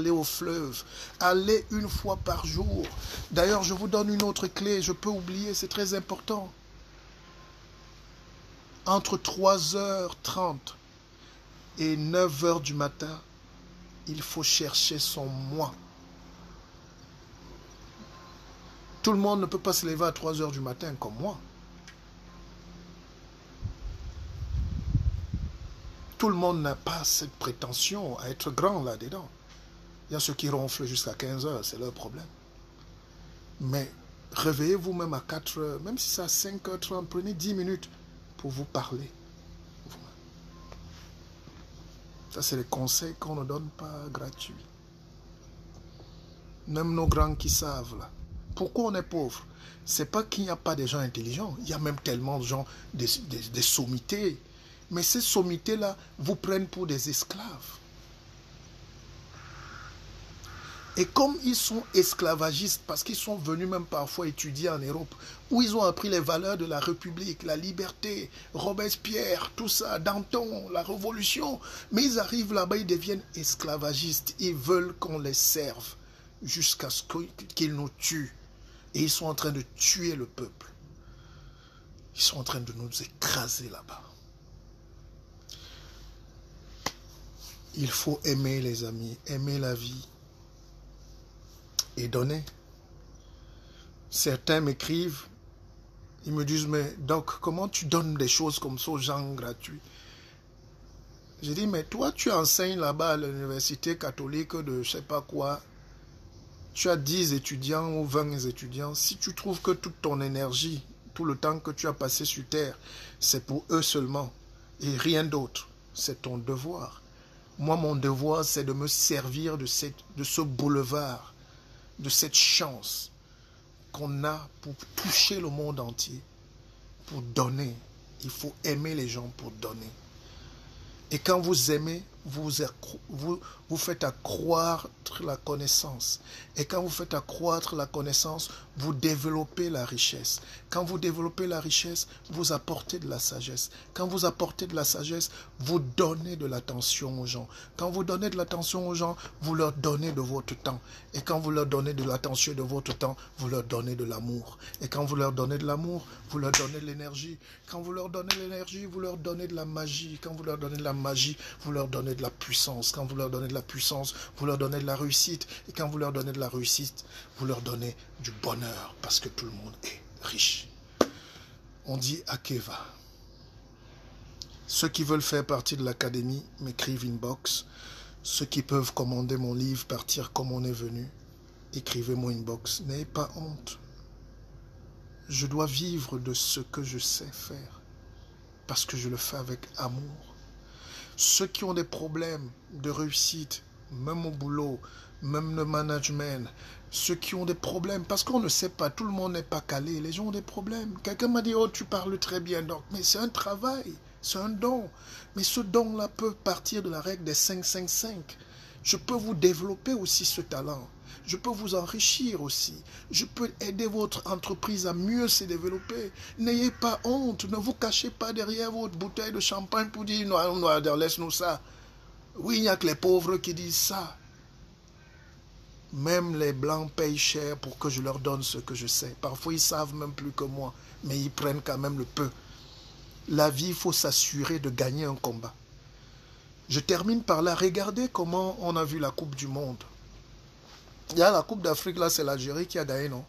aux fleuves. Allez une fois par jour. D'ailleurs, je vous donne une autre clé. Je peux oublier, c'est très important. Entre 3h30 Et 9 heures du matin, il faut chercher son moi. Tout le monde ne peut pas se lever à 3 heures du matin comme moi. Tout le monde n'a pas cette prétention à être grand là-dedans. Il y a ceux qui ronflent jusqu'à 15 heures, c'est leur problème. Mais réveillez-vous même à 4 heures, même si c'est à 5h30, prenez 10 minutes pour vous parler. Ça, c'est les conseils qu'on ne donne pas gratuits. Même nos grands qui savent là. Pourquoi on est pauvre? C'est pas qu'il n'y a pas de gens intelligents. Il y a même tellement de gens, des sommités. Mais ces sommités-là vous prennent pour des esclaves. Et comme ils sont esclavagistes, parce qu'ils sont venus même parfois étudier en Europe, où ils ont appris les valeurs de la République, la liberté, Robespierre, tout ça, Danton, la Révolution, mais ils arrivent là-bas, ils deviennent esclavagistes. Ils veulent qu'on les serve jusqu'à ce qu'ils nous tuent. Et ils sont en train de tuer le peuple. Ils sont en train de nous écraser là-bas. Il faut aimer les amis, aimer la vie. Et donner. Certains m'écrivent, ils me disent, mais Doc, comment tu donnes des choses comme ça aux gens gratuits? J'ai dit, mais toi, tu enseignes là-bas à l'université catholique de je sais pas quoi. Tu as 10 étudiants ou 20 étudiants. Si tu trouves que toute ton énergie, tout le temps que tu as passé sur terre, c'est pour eux seulement et rien d'autre, c'est ton devoir. Moi, mon devoir, c'est de me servir de ce boulevard, de cette chance qu'on a pour toucher le monde entier, pour donner. Il faut aimer les gens pour donner. Et quand vous aimez, vous faites accroître la connaissance. Et quand vous faites accroître la connaissance, vous développez la richesse. Quand vous développez la richesse, vous apportez de la sagesse. Quand vous apportez de la sagesse, vous donnez de l'attention aux gens. Quand vous donnez de l'attention aux gens, vous leur donnez de votre temps. Et quand vous leur donnez de l'attention et de votre temps, vous leur donnez de l'amour. Et quand vous leur donnez de l'amour, vous leur donnez de l'énergie. Quand vous leur donnez de l'énergie, vous leur donnez de la magie. Quand vous leur donnez de la magie, vous leur donnez de la puissance. Quand vous leur donnez de la puissance, vous leur donnez de la réussite. Et quand vous leur donnez de la réussite, vous leur donnez du bonheur. Parce que tout le monde est riche. On dit Akeva. Ceux qui veulent faire partie de l'académie m'écrivent inbox. Ceux qui peuvent commander mon livre, partir comme on est venu, écrivez-moi inbox. N'ayez pas honte. Je dois vivre de ce que je sais faire. Parce que je le fais avec amour. Ceux qui ont des problèmes de réussite, même au boulot, même le management, ceux qui ont des problèmes, parce qu'on ne sait pas, tout le monde n'est pas calé, les gens ont des problèmes. Quelqu'un m'a dit, oh tu parles très bien, donc, mais c'est un travail, c'est un don. Mais ce don-là peut partir de la règle des 5-5-5. Je peux vous développer aussi ce talent. Je peux vous enrichir aussi. Je peux aider votre entreprise à mieux se développer. N'ayez pas honte. Ne vous cachez pas derrière votre bouteille de champagne pour dire non, laisse-nous ça. Oui, il n'y a que les pauvres qui disent ça. Même les blancs payent cher pour que je leur donne ce que je sais. Parfois, ils savent même plus que moi, mais ils prennent quand même le peu. La vie, il faut s'assurer de gagner un combat. Je termine par là. Regardez comment on a vu la Coupe du Monde. Il y a la Coupe d'Afrique, là, c'est l'Algérie qui a gagné, non?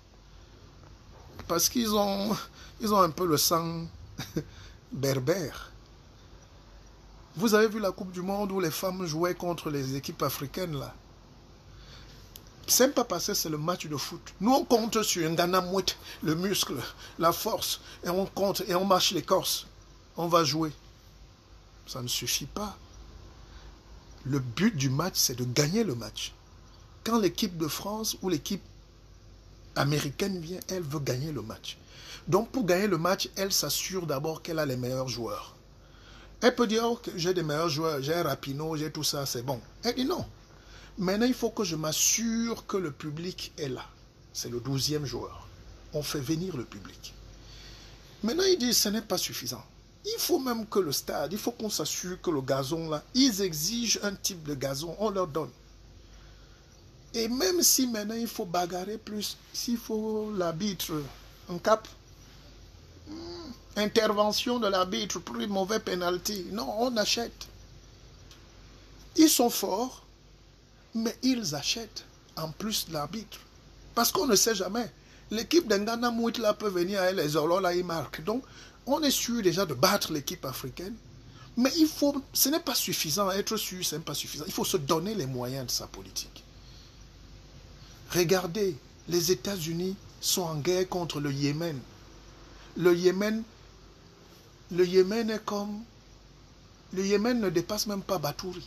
Parce qu'ils ont un peu le sang berbère. Vous avez vu la Coupe du Monde où les femmes jouaient contre les équipes africaines, là? C'est pas passé, c'est le match de foot. Nous, on compte sur un Ghana mouette, le muscle, la force, et on compte, et on marche les Corses. On va jouer. Ça ne suffit pas. Le but du match, c'est de gagner le match. Quand l'équipe de France ou l'équipe américaine vient, elle veut gagner le match. Donc pour gagner le match, elle s'assure d'abord qu'elle a les meilleurs joueurs. Elle peut dire, oh, j'ai des meilleurs joueurs, j'ai Rapinoe, j'ai tout ça, c'est bon. Elle dit non. Maintenant, il faut que je m'assure que le public est là. C'est le 12e joueur. On fait venir le public. Maintenant, il dit, ce n'est pas suffisant. Il faut même que le stade, il faut qu'on s'assure que le gazon là, ils exigent un type de gazon, on leur donne. Et même si maintenant il faut bagarrer plus, s'il faut l'arbitre, un cap, intervention de l'arbitre pour une mauvaise pénalité, non, on achète. Ils sont forts, mais ils achètent en plus l'arbitre. Parce qu'on ne sait jamais. L'équipe d'Ngana Mouit là peut venir avec les Orlos, là ils marquent. Donc, on est sûr déjà de battre l'équipe africaine. Mais il faut, ce n'est pas suffisant. Être sûr, ce n'est pas suffisant. Il faut se donner les moyens de sa politique. Regardez, les États-Unis sont en guerre contre le Yémen. Le Yémen est comme... Le Yémen ne dépasse même pas Batouri.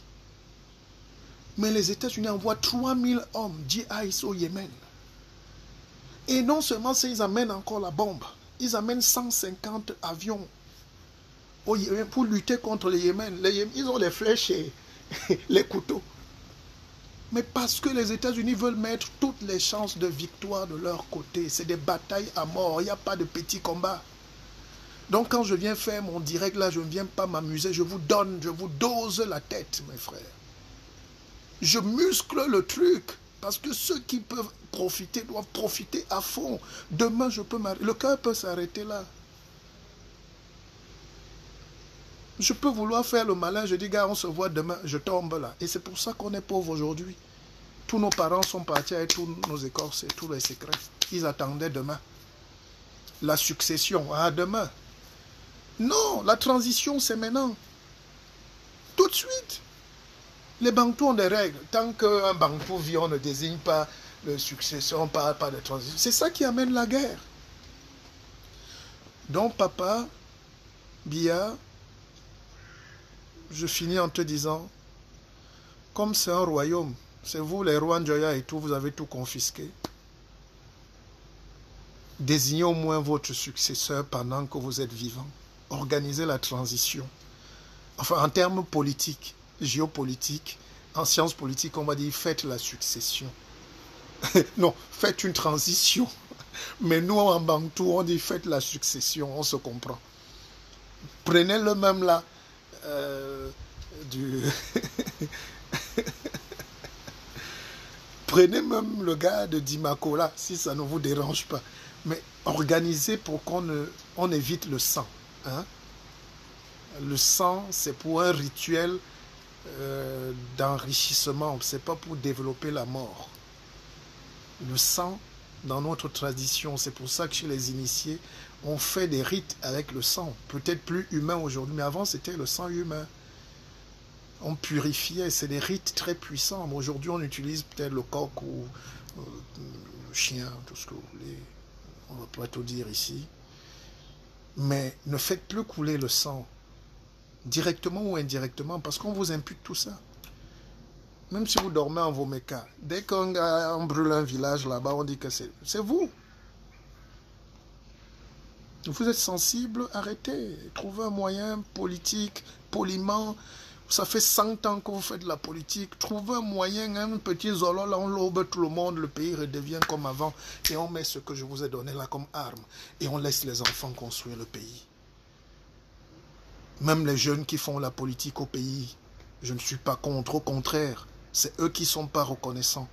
Mais les États-Unis envoient 3000 hommes GIs au Yémen. Et non seulement ça, ils amènent encore la bombe. Ils amènent 150 avions au Yémen pour lutter contre le Yémen. Ils ont les flèches et les couteaux. Mais parce que les États-Unis veulent mettre toutes les chances de victoire de leur côté. C'est des batailles à mort. Il n'y a pas de petits combats. Donc quand je viens faire mon direct là, je ne viens pas m'amuser. Je vous donne, je vous dose la tête, mes frères. Je muscle le truc. Parce que ceux qui peuvent profiter doivent profiter à fond. Demain, je peux m'arrêter. Le cœur peut s'arrêter là. Je peux vouloir faire le malin. Je dis, gars, on se voit demain. Je tombe là. Et c'est pour ça qu'on est pauvre aujourd'hui. Tous nos parents sont partis avec tous nos écorces et tous les secrets. Ils attendaient demain. La succession. Ah, demain. Non, la transition, c'est maintenant. Tout de suite. Les Bantous ont des règles. Tant qu'un Bantou vit, on ne désigne pas le successeur, on ne parle pas de transition. C'est ça qui amène la guerre. Donc, papa, Bia, je finis en te disant, comme c'est un royaume, c'est vous les rois Njoya et tout, vous avez tout confisqué. Désignez au moins votre successeur pendant que vous êtes vivant. Organisez la transition. Enfin, en termes politiques, géopolitique, en sciences politiques, on va dire faites la succession. Non, faites une transition. Mais nous, en Bantou, on dit faites la succession, on se comprend. Prenez le même là, Prenez même le gars de Dimako là, si ça ne vous dérange pas. Mais organisez pour qu'on évite le sang. Hein? Le sang, c'est pour un rituel d'enrichissement, c'est pas pour développer la mort. Le sang, dans notre tradition, c'est pour ça que chez les initiés, on fait des rites avec le sang. Peut-être plus humain aujourd'hui, mais avant c'était le sang humain. On purifiait, c'est des rites très puissants. Aujourd'hui, on utilise peut-être le coq ou le chien, tout ce que vous voulez. On ne va pas tout dire ici. Mais ne faites plus couler le sang. Directement ou indirectement, parce qu'on vous impute tout ça. Même si vous dormez en vos mécas, dès qu'on brûle un village là-bas, on dit que c'est vous. Vous êtes sensible, arrêtez. Trouvez un moyen politique, poliment. Ça fait 100 ans que vous faites de la politique. Trouvez un moyen, un petit zolo, là on l'aube tout le monde, le pays redevient comme avant. Et on met ce que je vous ai donné là comme arme. Et on laisse les enfants construire le pays. Même les jeunes qui font la politique au pays, je ne suis pas contre, au contraire, c'est eux qui ne sont pas reconnaissants.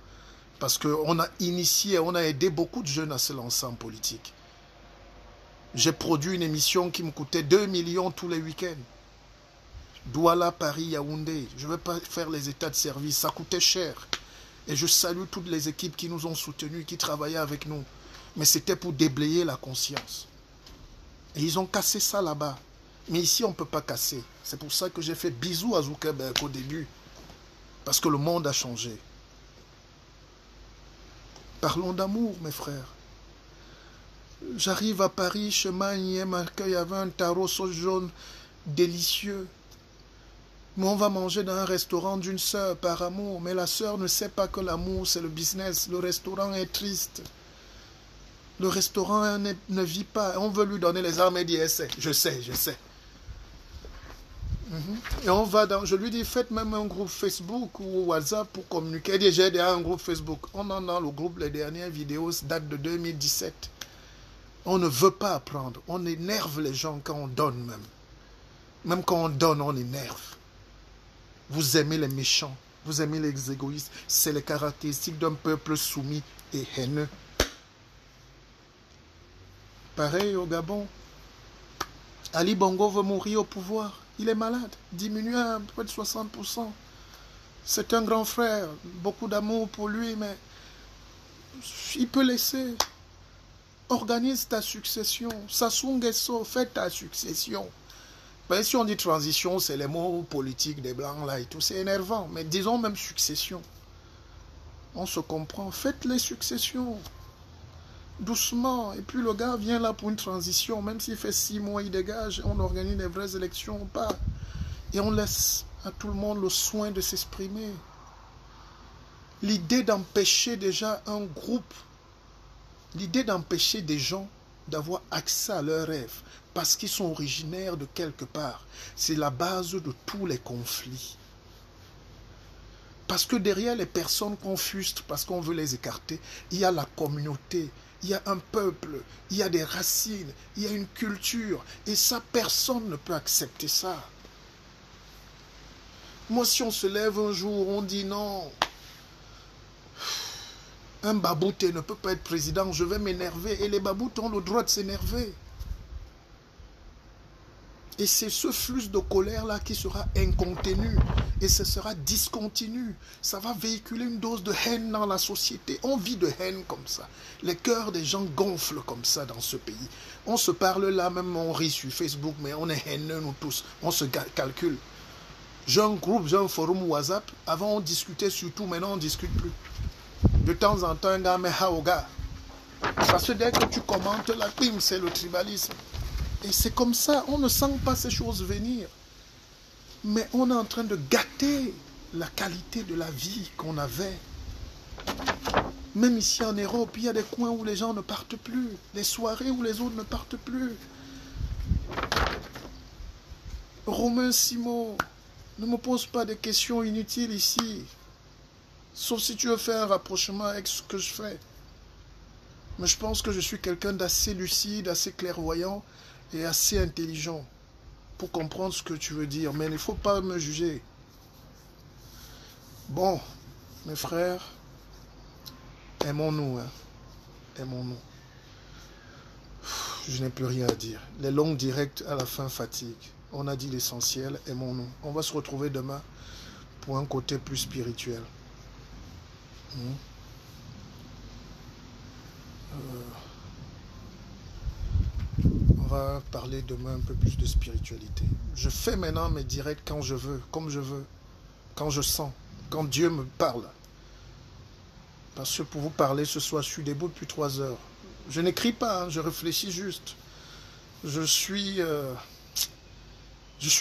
Parce qu'on a initié, on a aidé beaucoup de jeunes à se lancer en politique. J'ai produit une émission qui me coûtait 2 millions tous les week-ends. Douala, Paris, Yaoundé. Je ne vais pas faire les états de service, ça coûtait cher. Et je salue toutes les équipes qui nous ont soutenus, qui travaillaient avec nous. Mais c'était pour déblayer la conscience. Et ils ont cassé ça là-bas. Mais ici, on ne peut pas casser. C'est pour ça que j'ai fait bisous à Zuckerberg au début. Parce que le monde a changé. Parlons d'amour, mes frères. J'arrive à Paris, chemin Niem, il y avait un tarot sauce jaune délicieux. Mais on va manger dans un restaurant d'une sœur par amour. Mais la sœur ne sait pas que l'amour, c'est le business. Le restaurant est triste. Le restaurant ne vit pas. On veut lui donner les armes et dire, je sais. Et on va dans... Je lui dis, faites même un groupe Facebook ou WhatsApp pour communiquer. J'ai déjà un groupe Facebook. On en a le groupe, les dernières vidéos datent de 2017. On ne veut pas apprendre. On énerve les gens quand on donne même. Même quand on donne, on énerve. Vous aimez les méchants. Vous aimez les égoïstes. C'est les caractéristiques d'un peuple soumis et haineux. Pareil au Gabon. Ali Bongo veut mourir au pouvoir. Il est malade. Diminué à près de 60%. C'est un grand frère, beaucoup d'amour pour lui, mais il peut laisser. Organise ta succession. Sassou Nguesso, fais ta succession. Ben, si on dit transition, c'est les mots politiques des Blancs là et tout, c'est énervant. Mais disons même succession. On se comprend. Faites les successions. Doucement. Et puis le gars vient là pour une transition. Même s'il fait 6 mois, il dégage. On organise des vraies élections ou pas. Et on laisse à tout le monde le soin de s'exprimer. L'idée d'empêcher déjà un groupe, l'idée d'empêcher des gens d'avoir accès à leurs rêves, parce qu'ils sont originaires de quelque part, c'est la base de tous les conflits. Parce que derrière les personnes qu'on fruste, parce qu'on veut les écarter, il y a la communauté, il y a un peuple, il y a des racines, il y a une culture, et ça, personne ne peut accepter ça. Moi, si on se lève un jour, on dit non, un babouté ne peut pas être président, je vais m'énerver. Et les baboutes ont le droit de s'énerver. Et c'est ce flux de colère-là qui sera incontenu. Et ce sera discontinu. Ça va véhiculer une dose de haine dans la société. On vit de haine comme ça. Les cœurs des gens gonflent comme ça dans ce pays. On se parle là, même on rit sur Facebook, mais on est haineux nous tous. On se calcule. J'ai un groupe, j'ai un forum WhatsApp. Avant on discutait surtout, maintenant on ne discute plus. De temps en temps, un gars met haoga. Parce que dès que tu commentes, la bim, c'est le tribalisme. Et c'est comme ça, on ne sent pas ces choses venir. Mais on est en train de gâter la qualité de la vie qu'on avait. Même ici en Europe, il y a des coins où les gens ne partent plus. Les soirées où les autres ne partent plus. Romain Simon, ne me pose pas des questions inutiles ici. Sauf si tu veux faire un rapprochement avec ce que je fais. Mais je pense que je suis quelqu'un d'assez lucide, assez clairvoyant et assez intelligent pour comprendre ce que tu veux dire. Mais il ne faut pas me juger. Bon, mes frères, aimons-nous. Hein. Aimons-nous. Je n'ai plus rien à dire. Les longs directs à la fin fatiguent. On a dit l'essentiel, aimons-nous. On va se retrouver demain pour un côté plus spirituel. On va parler demain un peu plus de spiritualité. Je fais maintenant mes directs quand je veux, comme je veux, quand je sens, quand Dieu me parle. Parce que pour vous parler ce soir, je suis debout depuis 3 heures. Je n'écris pas, hein, je réfléchis juste. Je suis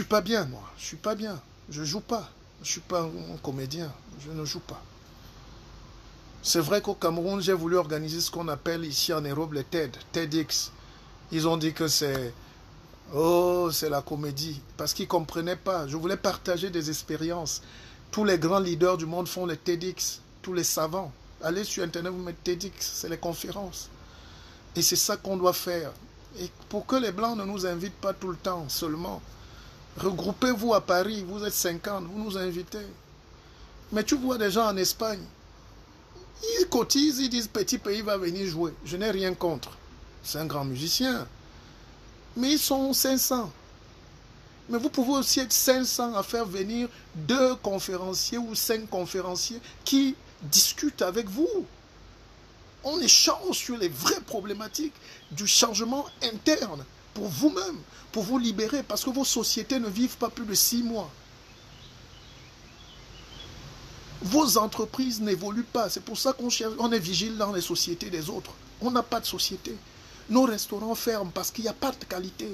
pas bien, moi. Je suis pas bien. Je joue pas. Je suis pas un comédien. Je ne joue pas. C'est vrai qu'au Cameroun, j'ai voulu organiser ce qu'on appelle ici en Europe les TEDx. Ils ont dit que c'est la comédie. Parce qu'ils ne comprenaient pas. Je voulais partager des expériences. Tous les grands leaders du monde font les TEDx. Tous les savants. Allez sur Internet, vous mettez TEDx. C'est les conférences. Et c'est ça qu'on doit faire. Et pour que les Blancs ne nous invitent pas tout le temps seulement. Regroupez-vous à Paris. Vous êtes 50. Vous nous invitez. Mais tu vois des gens en Espagne. Ils cotisent, ils disent petit pays va venir jouer. Je n'ai rien contre. C'est un grand musicien. Mais ils sont 500. Mais vous pouvez aussi être 500 à faire venir 2 conférenciers ou 5 conférenciers qui discutent avec vous. On échange sur les vraies problématiques du changement interne pour vous-même, pour vous libérer, parce que vos sociétés ne vivent pas plus de 6 mois. Vos entreprises n'évoluent pas. C'est pour ça qu'on est vigile dans les sociétés des autres. On n'a pas de société. Nos restaurants ferment parce qu'il n'y a pas de qualité.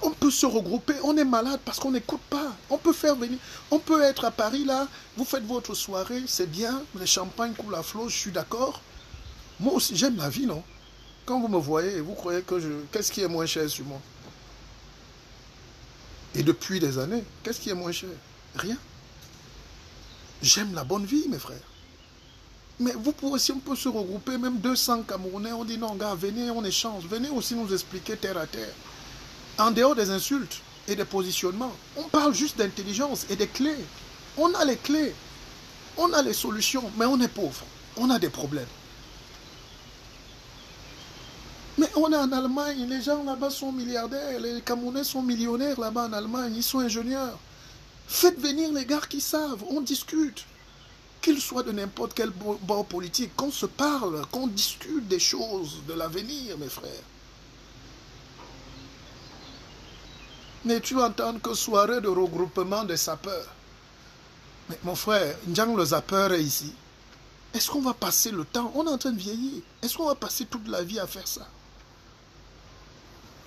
On peut se regrouper. On est malade parce qu'on n'écoute pas. On peut faire venir. On peut être à Paris là. Vous faites votre soirée. C'est bien. Les champagnes coulent à flot. Je suis d'accord. Moi aussi, j'aime la vie, non? Quand vous me voyez, vous croyez que qu'est-ce qui est moins cher sur moi? Et depuis des années, qu'est-ce qui est moins cher? Rien. J'aime la bonne vie, mes frères. Mais vous pouvez aussi, on peut se regrouper, même 200 Camerounais, on dit non, gars, venez, on échange. Venez aussi nous expliquer terre à terre. En dehors des insultes et des positionnements, on parle juste d'intelligence et des clés. On a les clés. On a les solutions, mais on est pauvre. On a des problèmes. Mais on est en Allemagne, les gens là-bas sont milliardaires, les Camerounais sont millionnaires là-bas en Allemagne, ils sont ingénieurs. Faites venir les gars qui savent, on discute. Qu'ils soient de n'importe quel bord politique, qu'on se parle, qu'on discute des choses, de l'avenir, mes frères. Mais tu entends que soirée de regroupement des sapeurs. Mais mon frère, Ndjang le sapeur est ici. Est-ce qu'on va passer le temps? On est en train de vieillir. Est-ce qu'on va passer toute la vie à faire ça?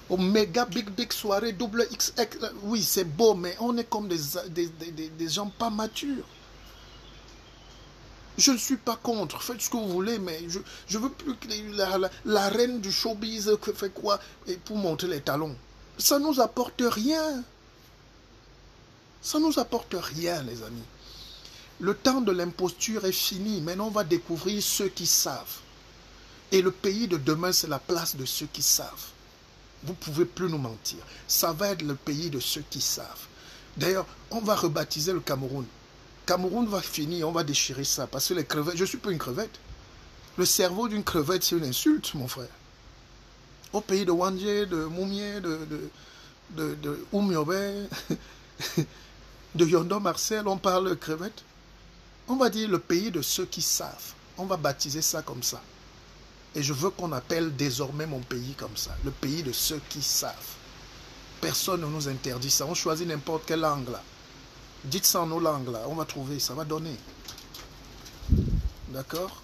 Au méga big soirée, double XXL. Oui, c'est beau, mais on est comme des gens pas matures. Je ne suis pas contre, faites ce que vous voulez, mais je veux plus que la reine du showbiz fait quoi pour montrer les talons. Ça ne nous apporte rien. Ça ne nous apporte rien, les amis. Le temps de l'imposture est fini. Maintenant, on va découvrir ceux qui savent. Et le pays de demain, c'est la place de ceux qui savent. Vous ne pouvez plus nous mentir. Ça va être le pays de ceux qui savent. D'ailleurs, on va rebaptiser le Cameroun. Cameroun va finir, on va déchirer ça. Parce que les crevettes, je ne suis pas une crevette. Le cerveau d'une crevette, c'est une insulte, mon frère. Au pays de Wandje, de Moumié, de Oumiobe, de Yondo Marcel, on parle de crevettes. On va dire le pays de ceux qui savent. On va baptiser ça comme ça. Et je veux qu'on appelle désormais mon pays comme ça. Le pays de ceux qui savent. Personne ne nous interdit ça. On choisit n'importe quelle langue là. Dites ça en nos langues là. On va trouver. Ça va donner. D'accord?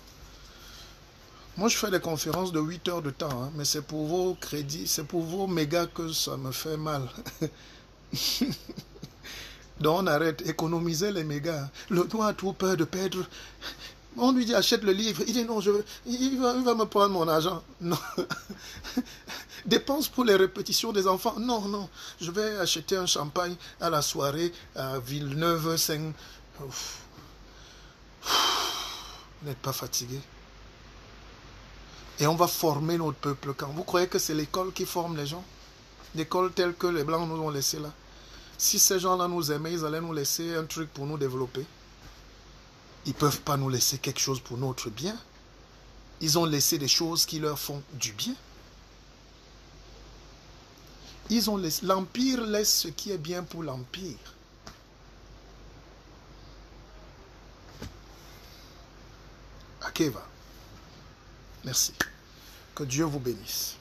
Moi je fais des conférences de 8 heures de temps. Hein, mais c'est pour vos crédits. C'est pour vos mégas que ça me fait mal. Donc on arrête, économiser les mégas. Le noir a trop peur de perdre. On lui dit achète le livre. Il dit non, il va me prendre mon argent. Non. Dépense pour les répétitions des enfants. Non, non. Je vais acheter un champagne à la soirée à Villeneuve. Vous n'êtes pas fatigué? Et on va former notre peuple quand? Vous croyez que c'est l'école qui forme les gens? L'école telle que les Blancs nous ont laissé là. Si ces gens-là nous aimaient, ils allaient nous laisser un truc pour nous développer. Ils ne peuvent pas nous laisser quelque chose pour notre bien. Ils ont laissé des choses qui leur font du bien. L'Empire laisse ce qui est bien pour l'Empire. Akeva. Merci. Que Dieu vous bénisse.